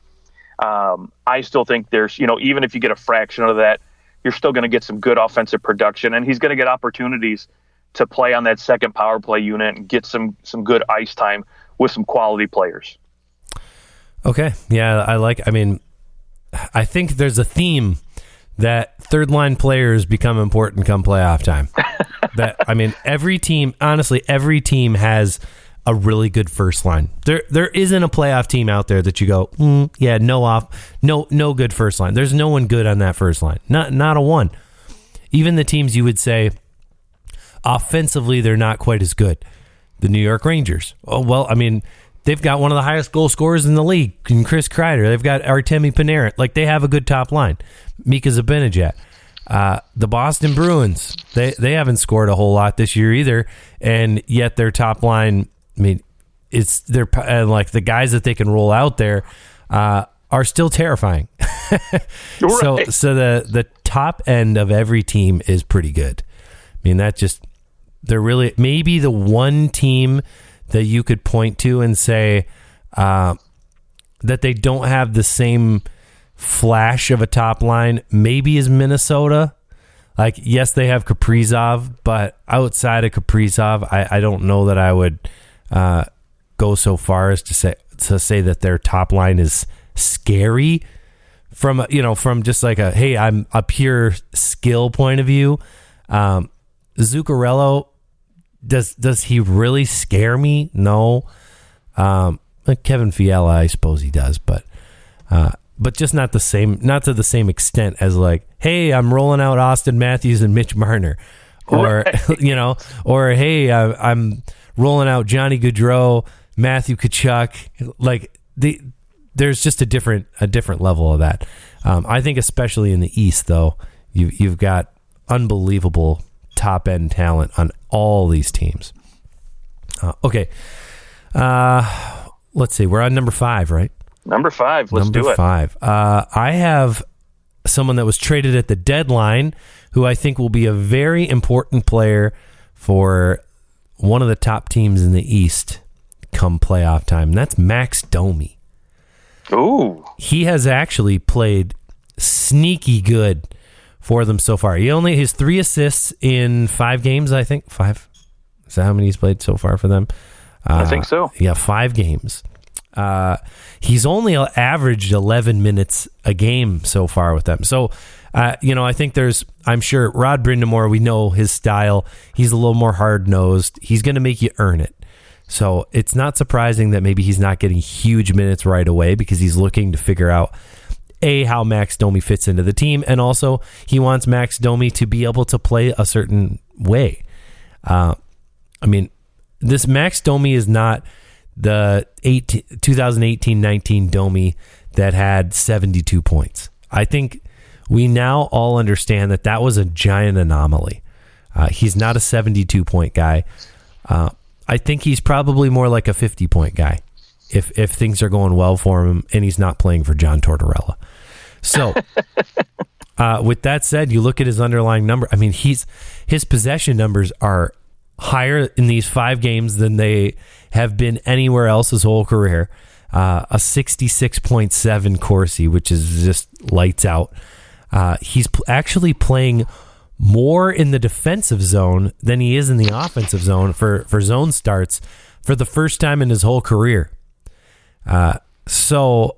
I still think there's, even if you get a fraction of that, you're still going to get some good offensive production, and he's going to get opportunities to play on that second power play unit and get some good ice time with some quality players. Okay. Yeah, I think there's a theme that third line players become important come playoff time. Every team has a really good first line. There isn't a playoff team out there that you go, no good first line. There's no one good on that first line. Not a one. Even the teams you would say offensively they're not quite as good. The New York Rangers. Oh well, they've got one of the highest goal scorers in the league, in Chris Kreider. They've got Artemi Panarin. Like, they have a good top line. Mika Zibanejad. The Boston Bruins, they haven't scored a whole lot this year either, and yet their top line, like the guys that they can roll out there are still terrifying. Right. So the top end of every team is pretty good. They're really maybe the one team that you could point to and say that they don't have the same flash of a top line maybe is Minnesota. Like, yes, they have Kaprizov, but outside of Kaprizov, I don't know that I would go so far as to say that their top line is scary from just like I'm a pure skill point of view. Zuccarello, does he really scare me? No. Kevin Fiala, I suppose he does, but just not to the same extent as like, hey, I'm rolling out Austin Matthews and Mitch Marner, or right. Or hey, I'm rolling out Johnny Gaudreau, Matthew Tkachuk. Like, there's just a different level of that. I think especially in the East, though, you've got unbelievable top end talent on all these teams. Okay. Let's see. We're on number 5, right? Number 5. Let's do it. Number 5. I have someone that was traded at the deadline who I think will be a very important player for one of the top teams in the East come playoff time. And that's Max Domi. Ooh. He has actually played sneaky good for them so far. He only has 3 assists in 5 games, I think. 5? Is that how many he's played so far for them? I think so. Yeah, 5 games. He's only averaged 11 minutes a game so far with them. So, I think I'm sure Rod Brindamore, we know his style. He's a little more hard-nosed. He's going to make you earn it. So it's not surprising that maybe he's not getting huge minutes right away, because he's looking to figure out, how Max Domi fits into the team, and also he wants Max Domi to be able to play a certain way. This Max Domi is not the 2018-19 Domi that had 72 points. I think we now all understand that was a giant anomaly. He's not a 72-point guy. I think he's probably more like a 50-point guy if things are going well for him and he's not playing for John Tortorella. So, with that said, you look at his underlying number. His possession numbers are higher in these 5 games than they have been anywhere else his whole career. A 66.7 Corsi, which is just lights out. He's actually playing more in the defensive zone than he is in the offensive zone for zone starts for the first time in his whole career. So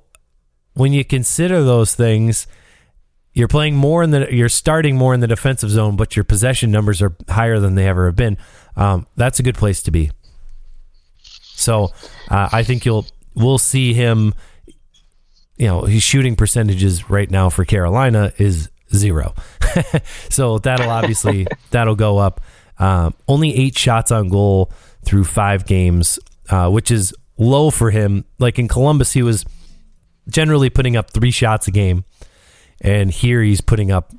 when you consider those things, you're playing more you're starting more in the defensive zone, but your possession numbers are higher than they ever have been. That's a good place to be. So I think we'll see him. His shooting percentages right now for Carolina is 0. So that'll go up. Only 8 shots on goal through 5 games, which is low for him. Like in Columbus, he was generally putting up 3 shots a game, and here he's putting up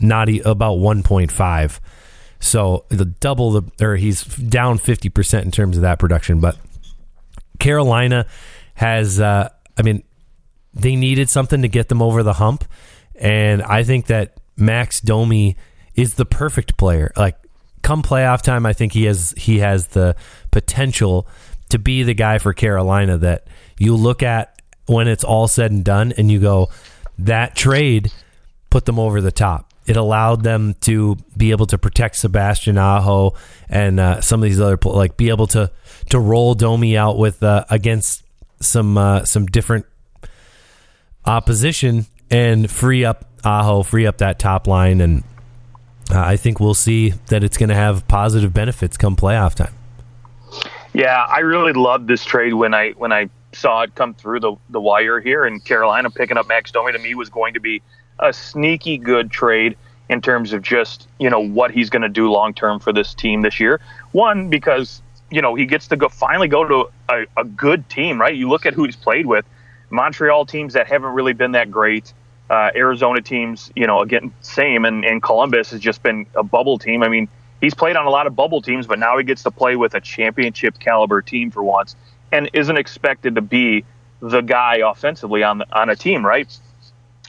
about 1.5. So he's down 50% in terms of that production. But Carolina, has, they needed something to get them over the hump. And I think that Max Domi is the perfect player. Like, come playoff time, I think he has the potential to be the guy for Carolina that you look at when it's all said and done and you go, that trade put them over the top. It allowed them to be able to protect Sebastian Aho and some of these other, like, be able to roll Domi out with against some different opposition and free up Aho, free up that top line, and I think we'll see that it's going to have positive benefits come playoff time. Yeah, I really loved this trade when I saw it come through the wire here, and Carolina picking up Max Domi to me was going to be a sneaky good trade in terms of just, what he's going to do long term for this team this year. One, because, he gets to finally go to a good team, right? You look at who he's played with, Montreal teams that haven't really been that great, Arizona teams, again, same, and Columbus has just been a bubble team. I mean, he's played on a lot of bubble teams, but now he gets to play with a championship caliber team for once and isn't expected to be the guy offensively on a team, right?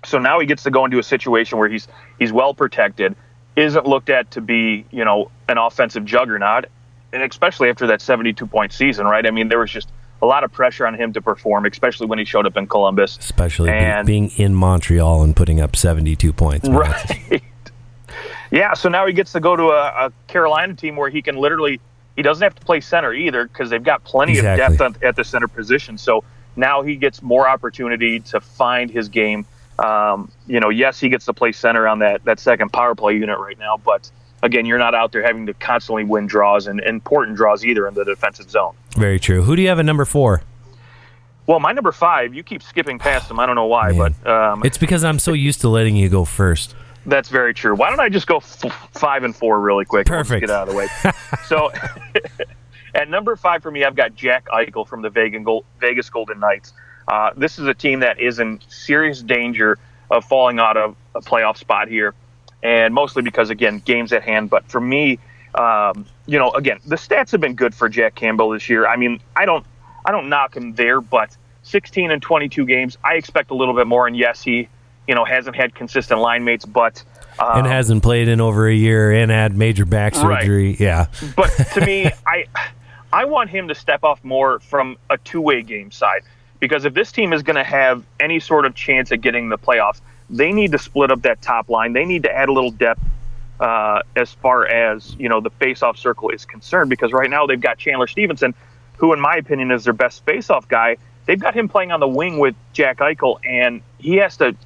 So now he gets to go into a situation where he's well protected, isn't looked at to be, an offensive juggernaut, and especially after that 72-point season, right? I mean, there was just a lot of pressure on him to perform, especially when he showed up in Columbus. Especially being in Montreal and putting up 72 points. Right. Yeah, so now he gets to go to a Carolina team where he can literally – he doesn't have to play center either because they've got plenty of depth at the center position. So now he gets more opportunity to find his game. Yes, he gets to play center on that second power play unit right now, but again, you're not out there having to constantly win draws and important draws either in the defensive zone. Very true. Who do you have at number 4? Well, my number 5, you keep skipping past him. I don't know why, but it's because I'm so used to letting you go first. That's very true. Why don't I just go 5 and 4 really quick? Perfect. Get out of the way. So at number 5 for me, I've got Jack Eichel from the Vegas Golden Knights. This is a team that is in serious danger of falling out of a playoff spot here, and mostly because, again, games at hand. But for me, again, the stats have been good for Jack Campbell this year. I mean, I don't knock him there, but 16 and 22 games, I expect a little bit more. And yes, he, hasn't had consistent line mates, but and hasn't played in over a year and had major back surgery. Right. Yeah, but to me, I want him to step off more from a two-way game side. Because if this team is going to have any sort of chance at getting the playoffs, they need to split up that top line. They need to add a little depth as far as, the face-off circle is concerned. Because right now they've got Chandler Stevenson, who in my opinion is their best face-off guy. They've got him playing on the wing with Jack Eichel, and he has to,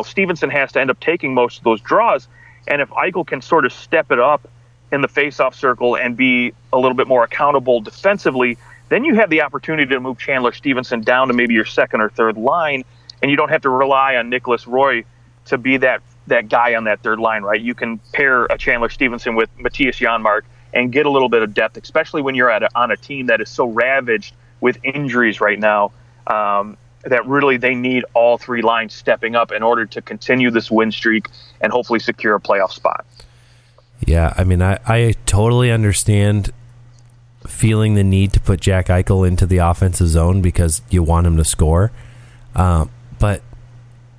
Stevenson has to end up taking most of those draws. And if Eichel can sort of step it up in the face-off circle and be a little bit more accountable defensively, then you have the opportunity to move Chandler Stevenson down to maybe your second or third line, and you don't have to rely on Nicholas Roy to be that guy on that third line, right? You can pair a Chandler Stevenson with Matthias Janmark and get a little bit of depth, especially when you're on a team that is so ravaged with injuries right now, that really they need all three lines stepping up in order to continue this win streak and hopefully secure a playoff spot. Yeah, I mean, I totally understand feeling the need to put Jack Eichel into the offensive zone because you want him to score. But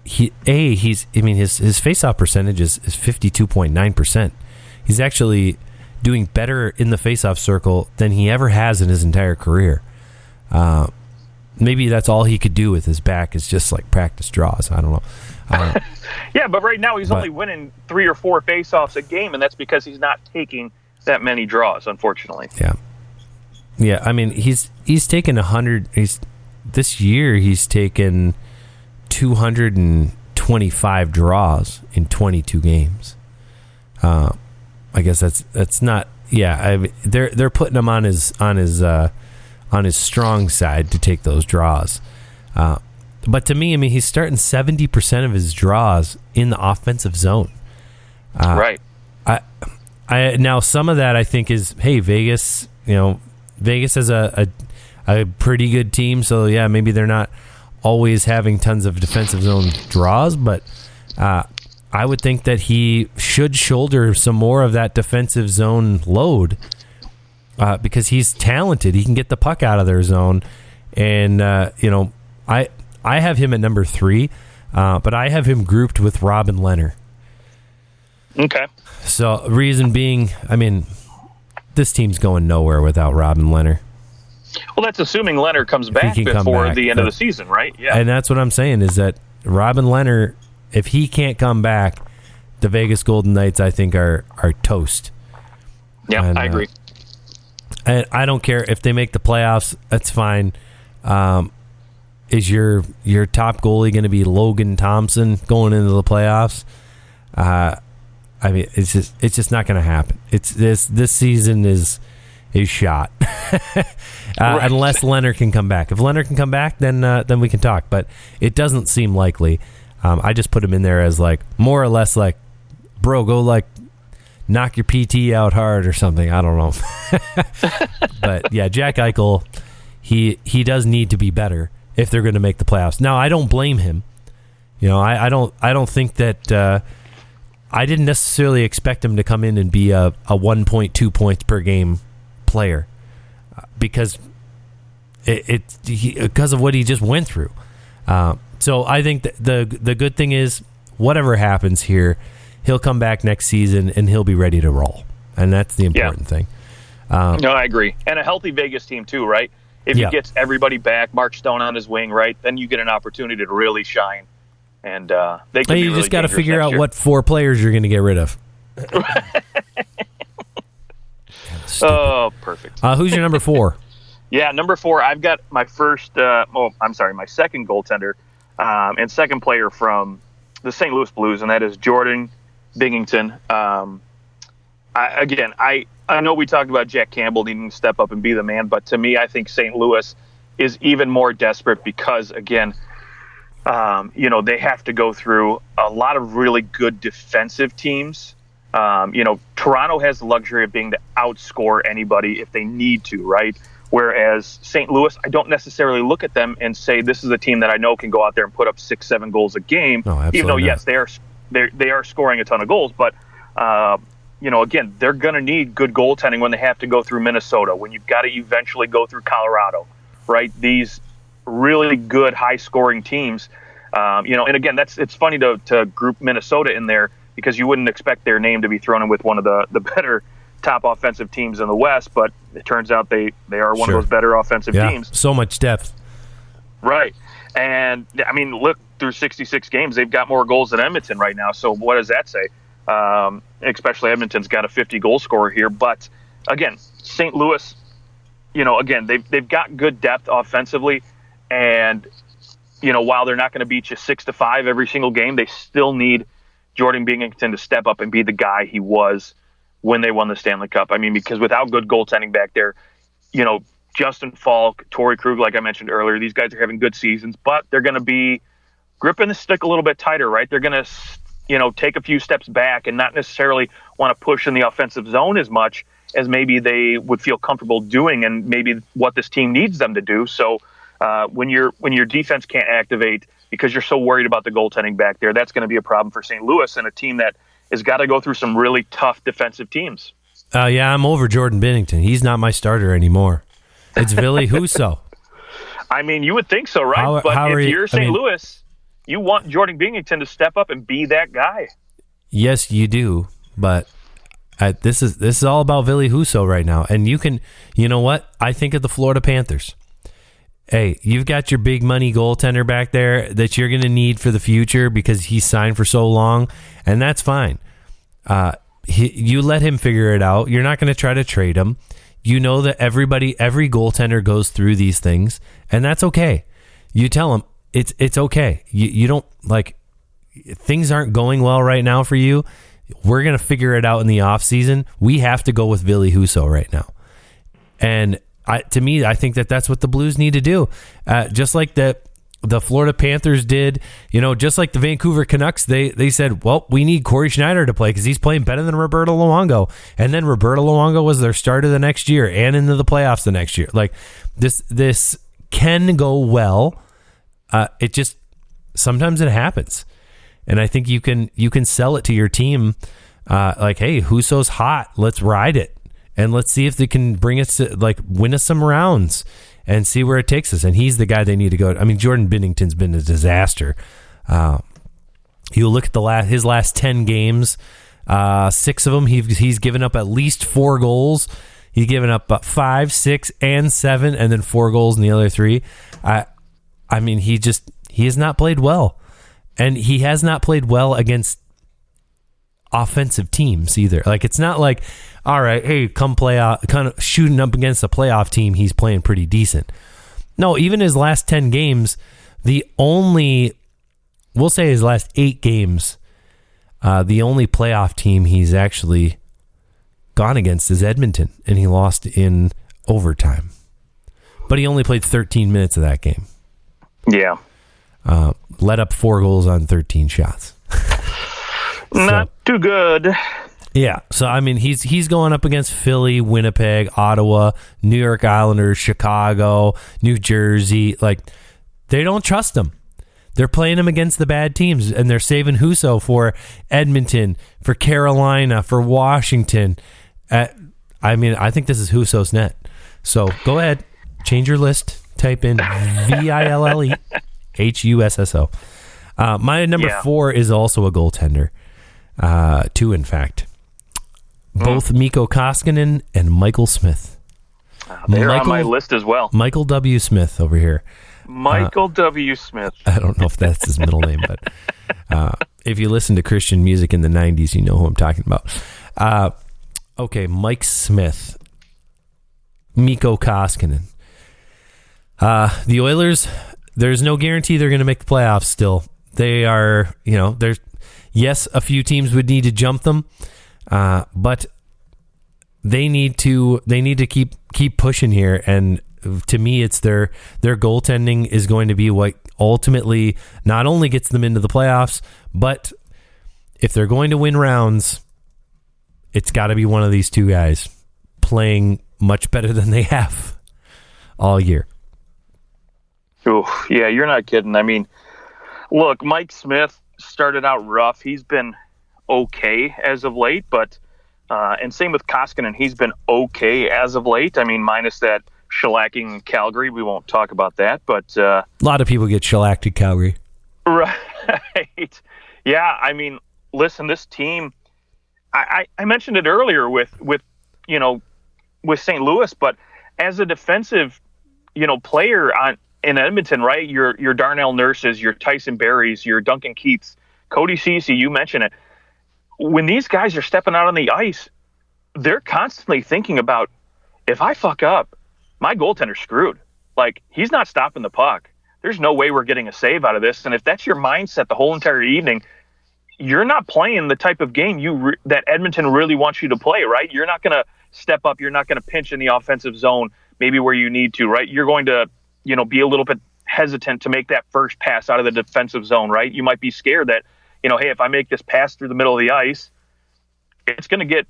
his face-off percentage is 52.9%. He's actually doing better in the face-off circle than he ever has in his entire career. Maybe that's all he could do with his back is just like practice draws. I don't know. Yeah, but right now he's only winning 3 or 4 face-offs a game, and that's because he's not taking that many draws, unfortunately. Yeah. I mean, he's taken 100. This year he's taken 225 draws in 22 games. I guess that's not. Yeah, they're putting him on his strong side to take those draws. But to me, I mean, he's starting 70% of his draws in the offensive zone. Right. I now some of that I think is, hey, Vegas. Vegas has a pretty good team, so yeah, maybe they're not always having tons of defensive zone draws, but I would think that he should shoulder some more of that defensive zone load because he's talented. He can get the puck out of their zone, And I have him at number 3, but I have him grouped with Robin Leonard. Okay. So reason being, I mean, this team's going nowhere without Robin Leonard. Well, that's assuming Leonard comes back before the end of the season, right? Yeah. And that's what I'm saying is that Robin Leonard, if he can't come back, the Vegas Golden Knights, I think, are toast. Yeah, I agree. And I don't care if they make the playoffs. That's fine. Is your top goalie going to be Logan Thompson going into the playoffs? I mean, it's just not going to happen. It's this season is shot unless Leonard can come back. If Leonard can come back, then we can talk. But it doesn't seem likely. I just put him in there as like more or less like, bro, go like knock your PT out hard or something. I don't know. But yeah, Jack Eichel, he does need to be better if they're going to make the playoffs. Now, I don't blame him. I don't think that. I didn't necessarily expect him to come in and be a 1.2 points per game player because because of what he just went through. So I think that the good thing is whatever happens here, he'll come back next season and he'll be ready to roll, and that's the important thing. No, I agree, and a healthy Vegas team too, right? If he gets everybody back, Mark Stone on his wing, right, then you get an opportunity to really shine. And they can be you really just got to figure out year. what 4 players you're going to get rid of. Oh, perfect. Who's your number 4? Yeah, number 4. I've got my my second goaltender and second player from the St. Louis Blues, and that is Jordan Binnington. I know we talked about Jack Campbell needing to step up and be the man, but to me, I think St. Louis is even more desperate because, again, they have to go through a lot of really good defensive teams. Toronto has the luxury of being to outscore anybody if they need to, right? Whereas St. Louis, I don't necessarily look at them and say this is a team that I know can go out there and put up 6-7 goals a game. No, even though, yes, they are scoring a ton of goals, but again, they're going to need good goaltending when they have to go through Minnesota, when you've got to eventually go through Colorado, right? These really good high-scoring teams, and again, it's funny to group Minnesota in there because you wouldn't expect their name to be thrown in with one of the better top offensive teams in the West, but it turns out they are one of those better offensive teams. So much depth. Right. And, I mean, look, through 66 games, they've got more goals than Edmonton right now, so what does that say? Especially Edmonton's got a 50-goal scorer here, but, again, St. Louis, again, they've got good depth offensively, and, while they're not going to beat you 6-5 every single game, they still need Jordan Binnington to step up and be the guy he was when they won the Stanley Cup. I mean, because without good goaltending back there, Justin Falk, Torrey Krug, like I mentioned earlier, these guys are having good seasons, but they're going to be gripping the stick a little bit tighter, right? They're going to, take a few steps back and not necessarily want to push in the offensive zone as much as maybe they would feel comfortable doing and maybe what this team needs them to do. So when your defense can't activate because you're so worried about the goaltending back there, that's going to be a problem for St. Louis and a team that has got to go through some really tough defensive teams. I'm over Jordan Binnington. He's not my starter anymore. It's Ville Husso. I mean, you would think so, right? But if you're St. Louis, you want Jordan Binnington to step up and be that guy. Yes, you do. But this is all about Ville Husso right now. And you know what? I think of the Florida Panthers. Hey, you've got your big money goaltender back there that you're going to need for the future because he's signed for so long, and that's fine. You let him figure it out. You're not going to try to trade him. You know that every goaltender goes through these things, and that's okay. You tell him it's okay. You don't things aren't going well right now for you. We're going to figure it out in the offseason. We have to go with Ville Husso right now. And to me, I think that's what the Blues need to do. Just like the Florida Panthers did, just like the Vancouver Canucks, they said, well, we need Corey Schneider to play because he's playing better than Roberto Luongo. And then Roberto Luongo was their starter the next year and into the playoffs the next year. Like this can go well. It just sometimes it happens. And I think you can sell it to your team hey, Husso's hot. Let's ride it. And let's see if they can bring us to win us some rounds. and see where it takes us. And he's the guy they need to go. I mean, Jordan Binnington's been a disaster. You look at his last 10 games, 6 of them, he's given up at least 4 goals. He's given up 5, 6, and 7, and then 4 goals in the other 3. I mean, he has not played well. And he has not played well against offensive teams either. Like, it's not like, all right, hey, come play out, kind of shooting up against a playoff team, he's playing pretty decent. No, even his last 10 games, we'll say his last 8 games, the only playoff team he's actually gone against is Edmonton, and he lost in overtime. But he only played 13 minutes of that game. Yeah. Let up 4 goals on 13 shots. Not too good. Yeah, so I mean, he's going up against Philly, Winnipeg, Ottawa, New York Islanders, Chicago, New Jersey. Like, they don't trust him. They're playing him against the bad teams, and they're saving Husso for Edmonton, for Carolina, for Washington. I mean, I think this is Husso's net. So go ahead, change your list. Type in VILLE HUSSO. My number 4 is also a goaltender. 2, in fact. Both Mikko Koskinen and Michael Smith. They're on my list as well. Michael W. Smith over here. Michael W. Smith. I don't know if that's his middle name, but if you listen to Christian music in the 90s, you know who I'm talking about. Okay, Mike Smith. Mikko Koskinen. The Oilers, there's no guarantee they're going to make the playoffs still. They are, there's, yes, a few teams would need to jump them, but they need to keep pushing here. And to me, it's their goaltending is going to be what ultimately not only gets them into the playoffs, but if they're going to win rounds, it's got to be one of these 2 guys playing much better than they have all year. Oh, yeah, you're not kidding. I mean, look, Mike Smith started out rough. He's been okay as of late, but and same with Koskinen. He's been okay as of late. I mean, minus that shellacking in Calgary. We won't talk about that, but a lot of people get shellacked in Calgary. Right. Yeah, I mean, listen, this team, I mentioned it earlier with St. Louis, but as a defensive, player in Edmonton, right? Your Darnell Nurses, your Tyson Berries, your Duncan Keiths, Cody Ceci, you mentioned it. When these guys are stepping out on the ice, they're constantly thinking about, if I fuck up, my goaltender's screwed. Like, he's not stopping the puck. There's no way we're getting a save out of this. And if that's your mindset the whole entire evening, you're not playing the type of game that Edmonton really wants you to play, right? You're not going to step up. You're not going to pinch in the offensive zone, maybe where you need to, right? You're going to, be a little bit hesitant to make that first pass out of the defensive zone, right? You might be scared that, hey, if I make this pass through the middle of the ice, it's going to get,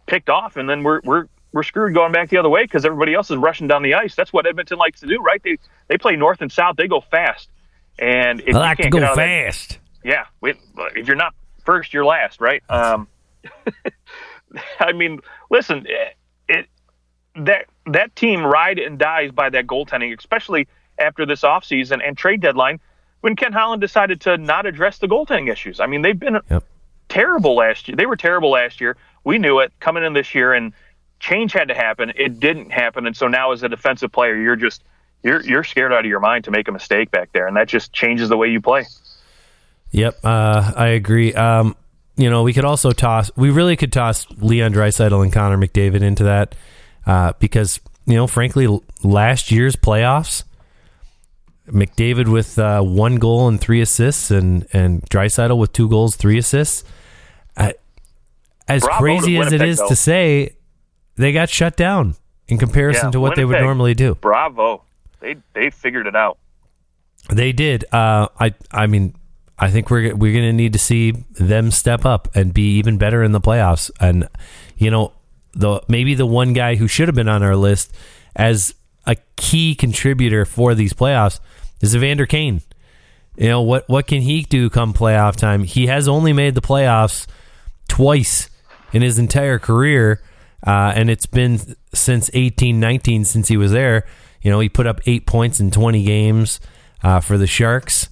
picked off, and then we're screwed going back the other way because everybody else is rushing down the ice. That's what Edmonton likes to do, right? They play north and south. They go fast, and if I like you can't to go get out fast. If you're not first, you're last, right? I mean, listen, that team ride and dies by that goaltending, especially after this offseason and trade deadline when Ken Holland decided to not address the goaltending issues. I mean, they've been terrible last year. They were terrible last year. We knew it coming in this year, and change had to happen. It didn't happen, and so now as a defensive player, you're scared out of your mind to make a mistake back there, and that just changes the way you play. Yep, I agree. We could also we really could toss Leon Draisaitl and Connor McDavid into that because, frankly, last year's playoffs, McDavid with 1 goal and 3 assists and Draisaitl with 2 goals, 3 assists. As Bravo crazy as it Winnipeg, is though. to say, they got shut down in comparison to what Winnipeg, they would normally do. Bravo. They figured it out. They did. I mean, I think we're going to need to see them step up and be even better in the playoffs. And, maybe the one guy who should have been on our list as a key contributor for these playoffs is Evander Kane. What can he do come playoff time? He has only made the playoffs twice in his entire career, and it's been since 18-19 since he was there. He put up 8 points in 20 games for the Sharks,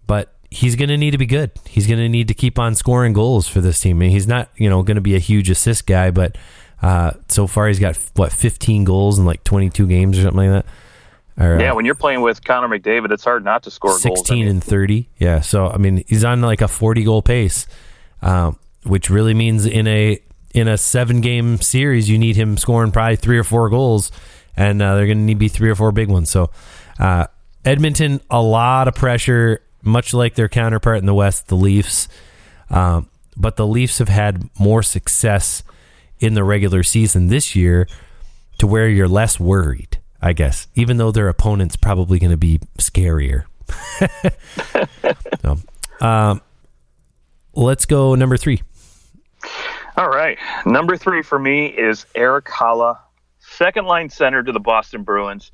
but he's going to need to be good. He's going to need to keep on scoring goals for this team. I mean, he's not, going to be a huge assist guy, but so far he's got 15 goals in like 22 games or something like that. Or, when you're playing with Connor McDavid, it's hard not to score 16 goals. 16 and 30. Yeah, so I mean, he's on like a 40-goal pace, which really means in a 7-game series, you need him scoring probably 3 or 4 goals, and they're going to need to be 3 or 4 big ones. So Edmonton, a lot of pressure, much like their counterpart in the West, the Leafs. But the Leafs have had more success in the regular season this year to where you're less worried, I guess, even though their opponent's probably going to be scarier. So, let's go number 3. All right. Number 3 for me is Erik Haula, second-line center to the Boston Bruins.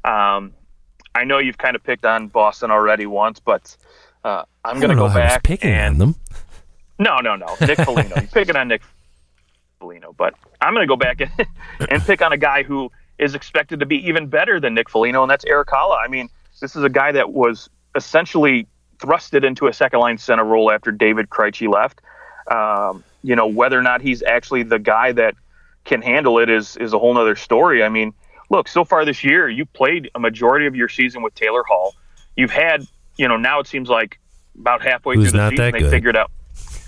I know you've kind of picked on Boston already once, but I'm going to go back. Picking on them. No. Nick Foligno. You're picking on Nick Foligno, but I'm going to go back and pick on a guy who is expected to be even better than Nick Foligno, and that's Erik Haula. I mean, this is a guy that was essentially thrusted into a second-line center role after David Krejci left. Whether or not he's actually the guy that can handle it is a whole nother story. I mean, look, so far this year, you played a majority of your season with Taylor Hall. You've had, now it seems like about halfway through the season, they figured out,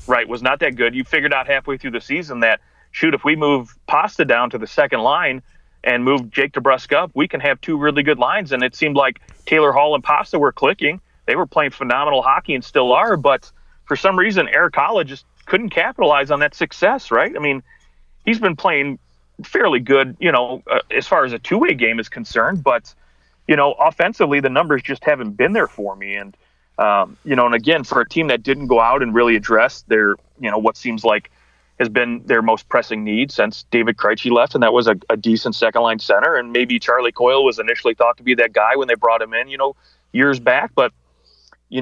was not that good. You figured out halfway through the season that, shoot, if we move Pasta down to the second line and move Jake DeBrusk up, we can have 2 really good lines. And it seemed like Taylor Hall and Pasta were clicking. They were playing phenomenal hockey and still are, but for some reason, Erik Haula just couldn't capitalize on that success, right? I mean, he's been playing fairly good, as far as a two-way game is concerned, but, offensively, the numbers just haven't been there for me. And, and again, for a team that didn't go out and really address their, what seems like has been their most pressing need since David Krejci left, and that was a decent second-line center. And maybe Charlie Coyle was initially thought to be that guy when they brought him in, years back, but he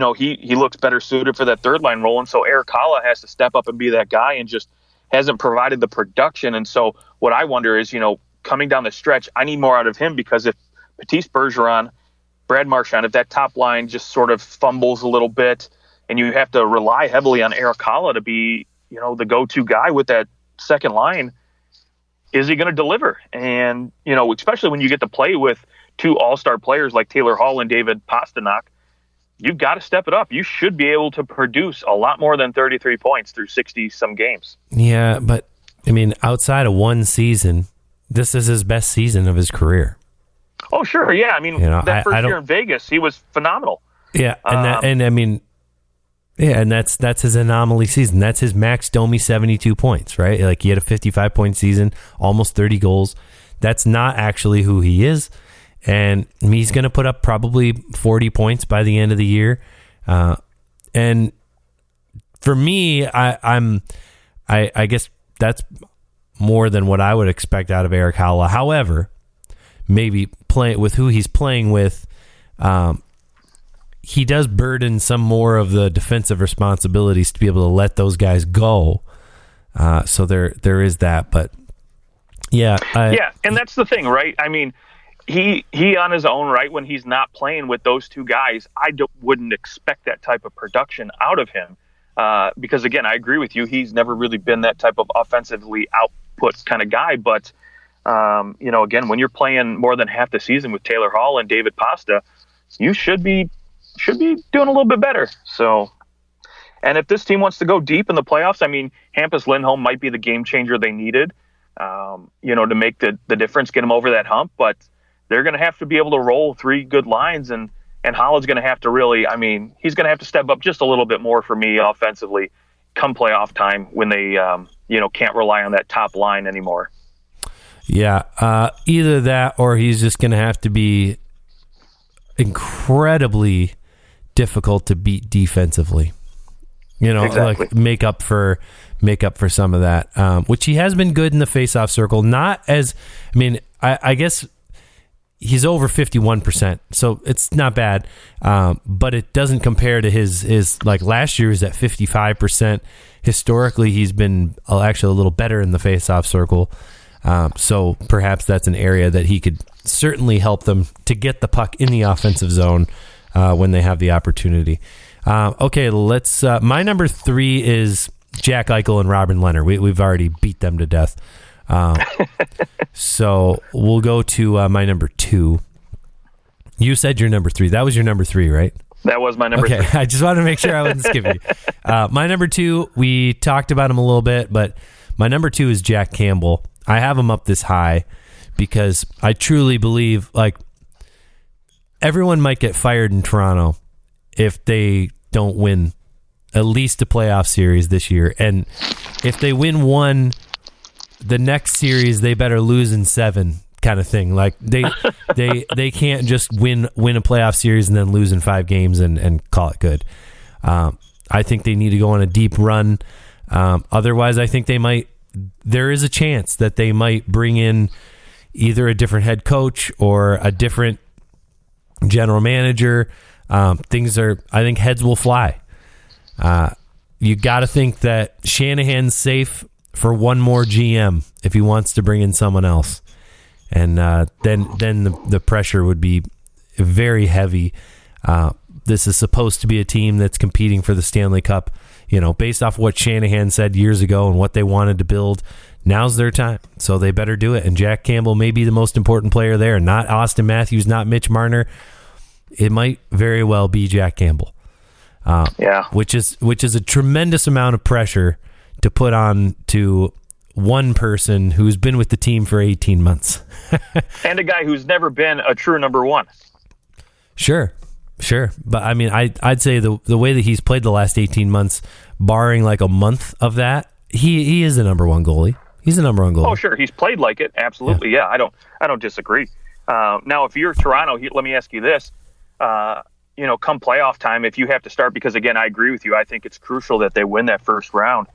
looks better suited for that third line role. And so Erik Haula has to step up and be that guy and just hasn't provided the production. And so what I wonder is, coming down the stretch, I need more out of him, because if Baptiste Bergeron, Brad Marchand, if that top line just sort of fumbles a little bit and you have to rely heavily on Erik Haula to be, the go-to guy with that second line, is he going to deliver? And, especially when you get to play with 2 all-star players like Taylor Hall and David Pastrnak, you've got to step it up. You should be able to produce a lot more than 33 points through 60-some games. Yeah, but, I mean, outside of one season, this is his best season of his career. Oh, sure, yeah. I mean, that first year in Vegas, he was phenomenal. Yeah, and that's his anomaly season. That's his Max Domi 72 points, right? Like, he had a 55-point season, almost 30 goals. That's not actually who he is. And he's going to put up probably 40 points by the end of the year. And for me, I guess that's more than what I would expect out of Erik Haula. However, maybe playing with who he's playing with, he does burden some more of the defensive responsibilities to be able to let those guys go. So there is that. But yeah, and that's the thing, right? I mean, he on his own, right, when he's not playing with those 2 guys, wouldn't expect that type of production out of him. Because, again, I agree with you. He's never really been that type of offensively output kind of guy. But, again, when you're playing more than half the season with Taylor Hall and David Pasta, you should be doing a little bit better. So, and if this team wants to go deep in the playoffs, I mean, Hampus Lindholm might be the game changer they needed, to make the difference, get them over that hump. But they're going to have to be able to roll 3 good lines, and Halla's going to have to really, I mean, he's going to have to step up just a little bit more for me offensively come playoff time when they, can't rely on that top line anymore. Yeah, either that or he's just going to have to be incredibly difficult to beat defensively. Exactly. Like make up for some of that, which he has been good in the face-off circle. Not as, I mean, I guess he's over 51%, so it's not bad, but it doesn't compare to his like last year was at 55%. Historically, he's been actually a little better in the face-off circle. So perhaps that's an area that he could certainly help them to get the puck in the offensive zone when they have the opportunity. Okay, let's. My number 3 is Jack Eichel and Robin Leonard. We've already beat them to death. So we'll go to my number 2. You said your number 3. That was your number 3, right? That was my number 3. I just wanted to make sure I wasn't skipping you. My number 2, we talked about him a little bit, but my number 2 is Jack Campbell. I have him up this high because I truly believe, like, everyone might get fired in Toronto if they don't win at least a playoff series this year. And if they win one, the next series they better lose in 7, kind of thing. Like they can't just win a playoff series and then lose in 5 games and call it good. I think they need to go on a deep run. Otherwise, I think there is a chance that they might bring in either a different head coach or a different general manager. I think heads will fly. You got to think that Shanahan's safe for one more GM if he wants to bring in someone else. And then the pressure would be very heavy. This is supposed to be a team that's competing for the Stanley Cup. Based off what Shanahan said years ago and what they wanted to build, now's their time. So they better do it. And Jack Campbell may be the most important player there, not Austin Matthews, not Mitch Marner. It might very well be Jack Campbell. Which is a tremendous amount of pressure to put on to one person who's been with the team for 18 months. And a guy who's never been a true number 1. Sure. But I mean, I'd say the way that he's played the last 18 months, barring like a month of that, he is the number 1 goalie. He's the number 1 goalie. Oh, sure. He's played like it. Absolutely. Yeah. I don't disagree. Now, if you're Toronto, let me ask you this. Come playoff time, if you have to start, because again, I agree with you. I think it's crucial that they win that first round.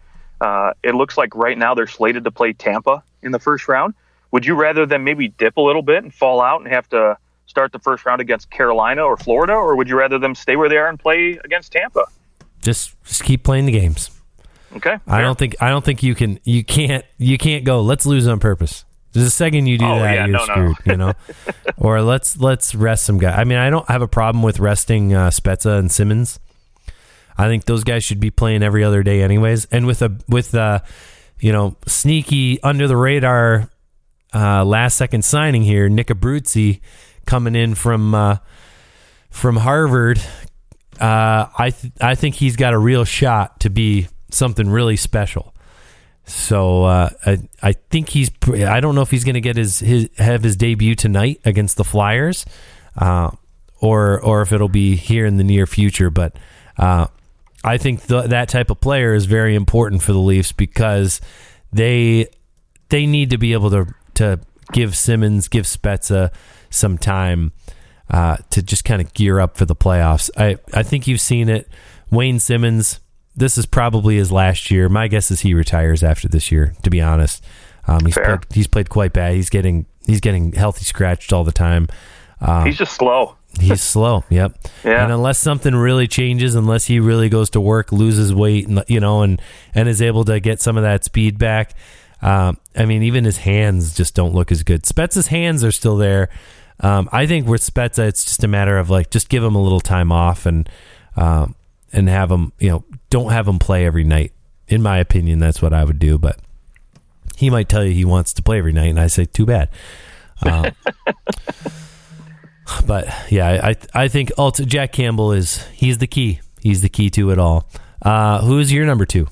It looks like right now they're slated to play Tampa in the first round. Would you rather them maybe dip a little bit and fall out and have to start the first round against Carolina or Florida, or would you rather them stay where they are and play against Tampa? Just keep playing the games. Okay. I don't think you can't go, let's lose on purpose. The second you do you're screwed, Or let's rest some guys. I mean, I don't have a problem with resting Spezza and Simmons. I think those guys should be playing every other day anyways. And with sneaky under the radar last second signing here, Nick Abruzzi coming in from Harvard, I think he's got a real shot to be something really special. So I think I don't know if he's going to get have his debut tonight against the Flyers, or if it'll be here in the near future. But I think that type of player is very important for the Leafs because they need to be able to give Simmons, give Spezza some time to just kind of gear up for the playoffs. I think you've seen it. Wayne Simmons, this is probably his last year. My guess is he retires after this year, to be honest. He's played quite bad. He's getting healthy scratched all the time. He's just slow. He's slow. Yep. Yeah. And unless something really changes, unless he really goes to work, loses weight, and is able to get some of that speed back. I mean, even his hands just don't look as good. Spezza's hands are still there. I think with Spezza, it's just a matter of just give him a little time off and have him, don't have him play every night. In my opinion, that's what I would do. But he might tell you he wants to play every night, and I say, too bad. But yeah, I think Jack Campbell he's the key. He's the key to it all. Who's your number 2?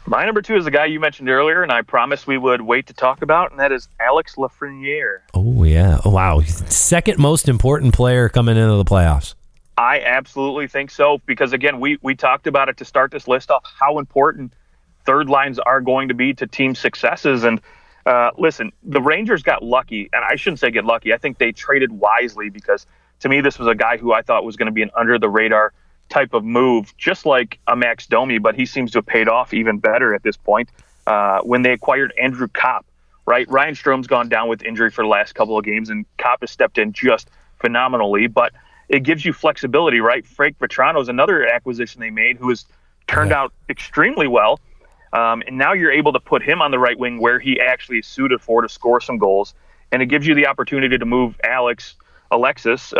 My number 2 is the guy you mentioned earlier, and I promised we would wait to talk about, and that is Alex Lafreniere. Oh, yeah. Oh, wow. Second most important player coming into the playoffs. I absolutely think so, because, again, we talked about it to start this list off, how important third lines are going to be to team successes. And listen, the Rangers got lucky, and I shouldn't say get lucky. I think they traded wisely because, to me, this was a guy who I thought was going to be an under-the-radar type of move, just like a Max Domi, but he seems to have paid off even better at this point when they acquired Andrew Kopp, right? Ryan Strom's gone down with injury for the last couple of games, and Kopp has stepped in just phenomenally, but it gives you flexibility, right? Frank Vetrano is another acquisition they made who has turned out extremely well. And now you're able to put him on the right wing where he actually is suited for to score some goals. And it gives you the opportunity to move Alexis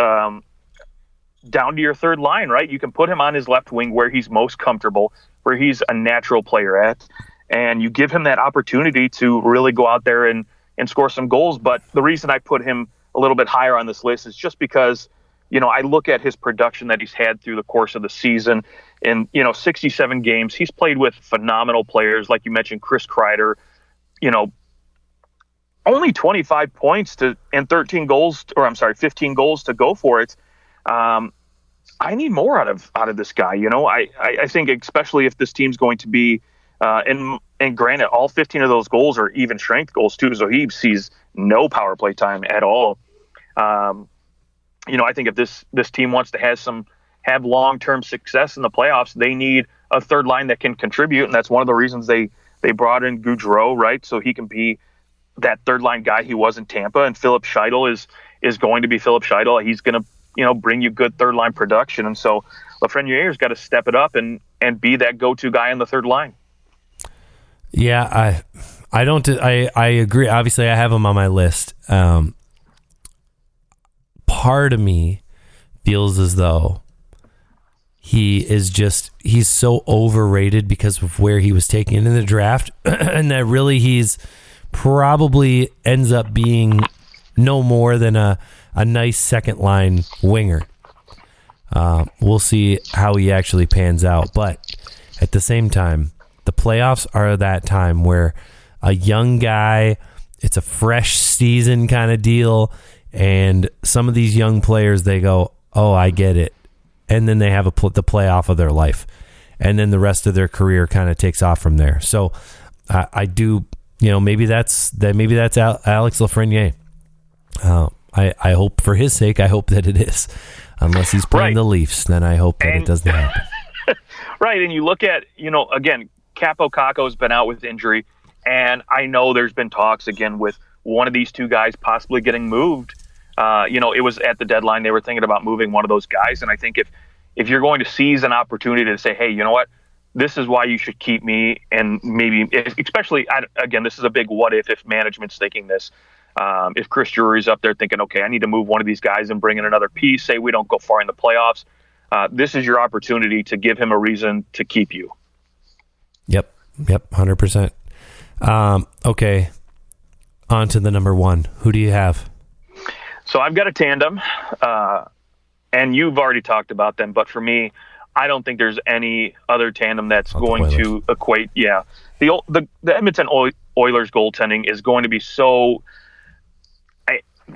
down to your third line, right? You can put him on his left wing where he's most comfortable, where he's a natural player at, and you give him that opportunity to really go out there and score some goals. But the reason I put him a little bit higher on this list is just because, I look at his production that he's had through the course of the season. In, 67 games, he's played with phenomenal players, like you mentioned, Chris Kreider, only 25 points and 15 goals to go for it. I need more out of this guy. I think especially if this team's going to be, and granted, all 15 of those goals are even strength goals too, so he sees no power play time at all. I think if this team wants to have long-term success in the playoffs, they need a third line that can contribute, and that's one of the reasons they brought in Gaudreau, right? So he can be that third line guy he was in Tampa, and Philip Scheidel is going to be Philip Scheidel. He's going to bring you good third line production, and so Lafreniere's got to step it up and be that go-to guy on the third line. Yeah, I agree. Obviously, I have him on my list. Part of me feels as though he's so overrated because of where he was taken in the draft, and that really he's probably ends up being no more than a nice second line winger. We'll see how he actually pans out, but at the same time, the playoffs are that time where a young guy, it's a fresh season kind of deal, and some of these young players, they go, oh, I get it, and then they have the playoff of their life, and then the rest of their career kind of takes off from there. So I do, maybe that's Alex Lafreniere. I hope for his sake, I hope that it is. Unless he's playing the Leafs, then I hope that it doesn't happen. Right, and you look at, again, Capo Caco's been out with injury, and I know there's been talks again with one of these two guys possibly getting moved. It was at the deadline they were thinking about moving one of those guys, and I think if you're going to seize an opportunity to say, hey, you know what, this is why you should keep me, and maybe, especially, again, this is a big what if management's thinking this. If Chris Drury's up there thinking, okay, I need to move one of these guys and bring in another piece, say we don't go far in the playoffs, this is your opportunity to give him a reason to keep you. Yep, 100%. Okay, on to the number one. Who do you have? So I've got a tandem, and you've already talked about them, but for me, I don't think there's any other tandem that's going to equate. Yeah, the Edmonton Oilers goaltending is going to be so.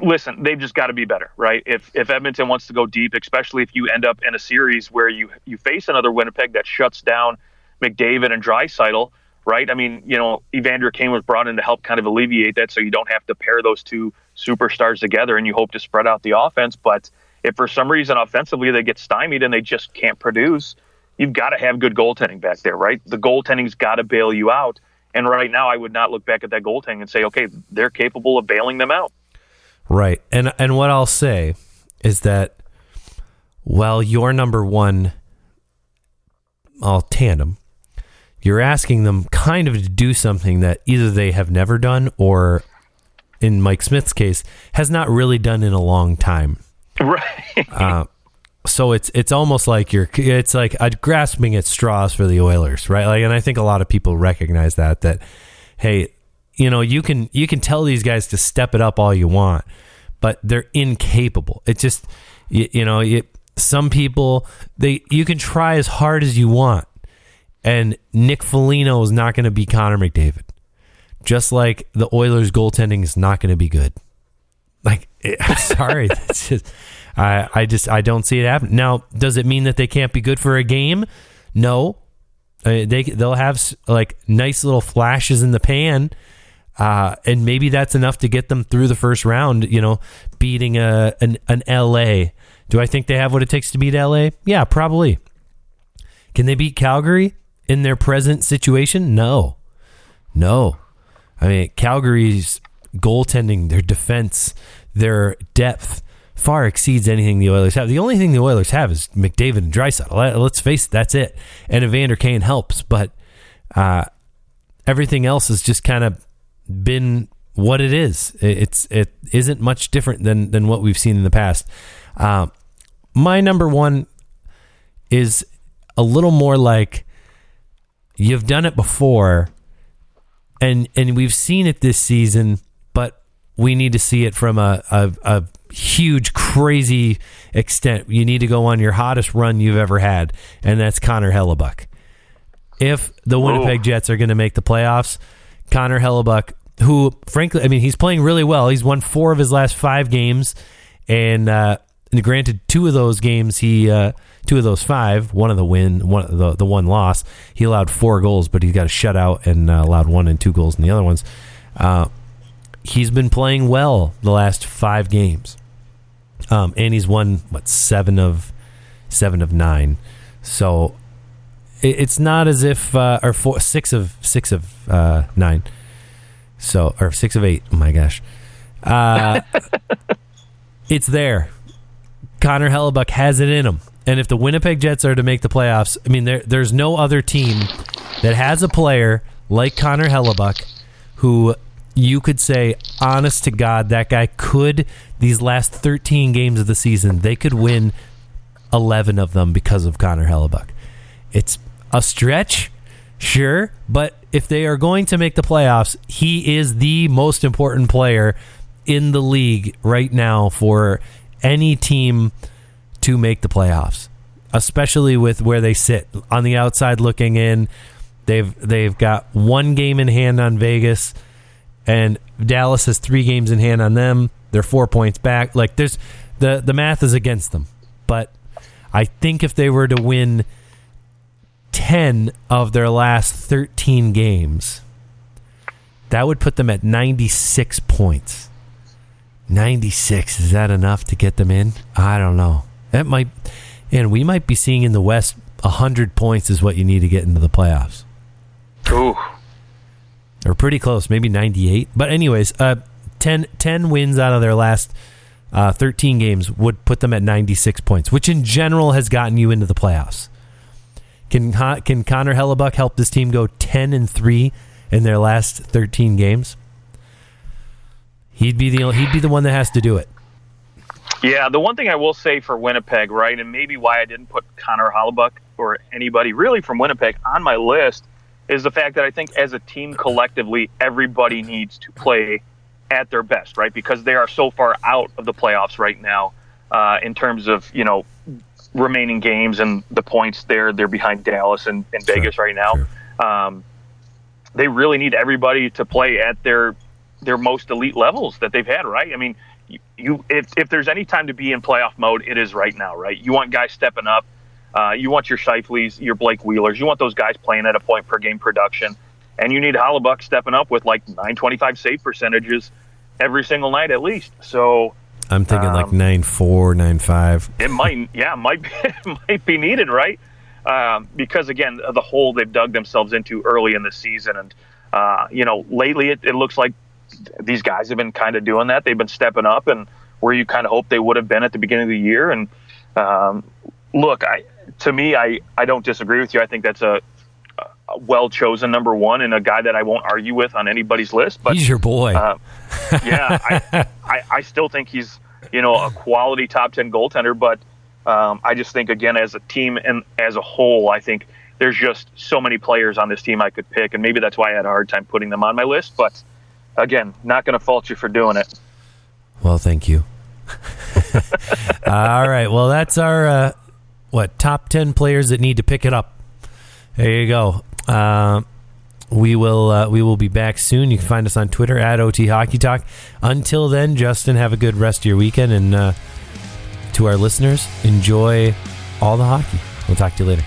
Listen, they've just got to be better, right? If Edmonton wants to go deep, especially if you end up in a series where you face another Winnipeg that shuts down McDavid and Draisaitl, right? I mean, Evander Kane was brought in to help kind of alleviate that, so you don't have to pair those two superstars together, and you hope to spread out the offense. But if for some reason offensively they get stymied and they just can't produce, you've got to have good goaltending back there, right? The goaltending's got to bail you out. And right now, I would not look back at that goaltending and say, okay, they're capable of bailing them out. Right. And what I'll say is that while your number one tandem, you're asking them kind of to do something that either they have never done or, in Mike Smith's case, has not really done in a long time. Right. So it's almost like it's like grasping at straws for the Oilers, right? Like, and I think a lot of people recognize that hey, you can tell these guys to step it up all you want, but they're incapable. It's just some people you can try as hard as you want, and Nick Foligno is not going to be Connor McDavid, just like the Oilers goaltending is not going to be good. Like, I'm sorry, that's just. I don't see it happen. Now, does it mean that they can't be good for a game? No. They'll have like nice little flashes in the pan, and maybe that's enough to get them through the first round. Beating an LA. Do I think they have what it takes to beat LA? Yeah, probably. Can they beat Calgary in their present situation? No. I mean, Calgary's goaltending, their defense, their depth far exceeds anything the Oilers have. The only thing the Oilers have is McDavid and Draisaitl. Let's face it, that's it. And Evander Kane helps, but everything else has just kind of been what it is. It isn't much different than what we've seen in the past. My number one is a little more like, you've done it before, and we've seen it this season, but we need to see it from a huge, crazy extent. You need to go on your hottest run you've ever had, and that's Connor Hellebuck. If the Winnipeg Jets are going to make the playoffs, Connor Hellebuck, who, frankly, I mean, he's playing really well. He's won 4 of his last 5 games, and granted, 2 of those games, 2 of those 5, one of the win, the one loss, he allowed 4 goals, but he got a shutout and allowed 1 and 2 goals in the other ones. He's been playing well the last 5 games, and he's won 7 of 9. So it's not as if or 6 of 9. So, or 6 of 8. Oh my gosh. It's there. Connor Hellebuck has it in him. And if the Winnipeg Jets are to make the playoffs, I mean, there's no other team that has a player like Connor Hellebuck who you could say, honest to God, that guy could, these last 13 games of the season, they could win 11 of them because of Connor Hellebuck. It's a stretch, sure, but if they are going to make the playoffs, he is the most important player in the league right now for any team to make the playoffs, especially with where they sit on the outside looking in. They've got 1 game in hand on Vegas, and Dallas has 3 games in hand on them. They're 4 points back. Like, there's the math is against them, but I think if they were to win 10 of their last 13 games, that would put them at 96 points. 96, is that enough to get them in? I don't know. That might, and we might be seeing in the West 100 points is what you need to get into the playoffs. Ooh. Or pretty close, maybe 98. But anyways, 10 wins out of their last 13 games would put them at 96 points, which in general has gotten you into the playoffs. Can Connor Hellebuck help this team go 10-3 in their last 13 games? He'd be the one that has to do it. Yeah, the one thing I will say for Winnipeg, right, and maybe why I didn't put Connor Hellebuck or anybody really from Winnipeg on my list, is the fact that I think as a team collectively, everybody needs to play at their best, right? Because they are so far out of the playoffs right now in terms of, remaining games and the points they're behind Dallas and Vegas right now. Sure. They really need everybody to play at their most elite levels that they've had, right? I mean, if there's any time to be in playoff mode, it is right now, right? You want guys stepping up. You want your Scheifele's, your Blake Wheelers. You want those guys playing at a point per game production. And you need Hellebuck stepping up with like 925 save percentages every single night at least. So I'm thinking like 9.4, 9.5. It might be needed, right? Because again, the hole they've dug themselves into early in the season, and lately it looks like these guys have been kind of doing that. They've been stepping up, and where you kind of hope they would have been at the beginning of the year. And look, to me, I don't disagree with you. I think that's a well chosen number one and a guy that I won't argue with on anybody's list. But he's your boy. I still think he's a quality top 10 goaltender. But I just think, again, as a team and as a whole, I think there's just so many players on this team I could pick, and maybe that's why I had a hard time putting them on my list. But again, not going to fault you for doing it. Well, thank you. All right. Well, that's our top 10 players that need to pick it up. There you go. We will be back soon. You can find us on Twitter at OT Hockey Talk. Until then, Justin, have a good rest of your weekend, and to our listeners, enjoy all the hockey. We'll talk to you later.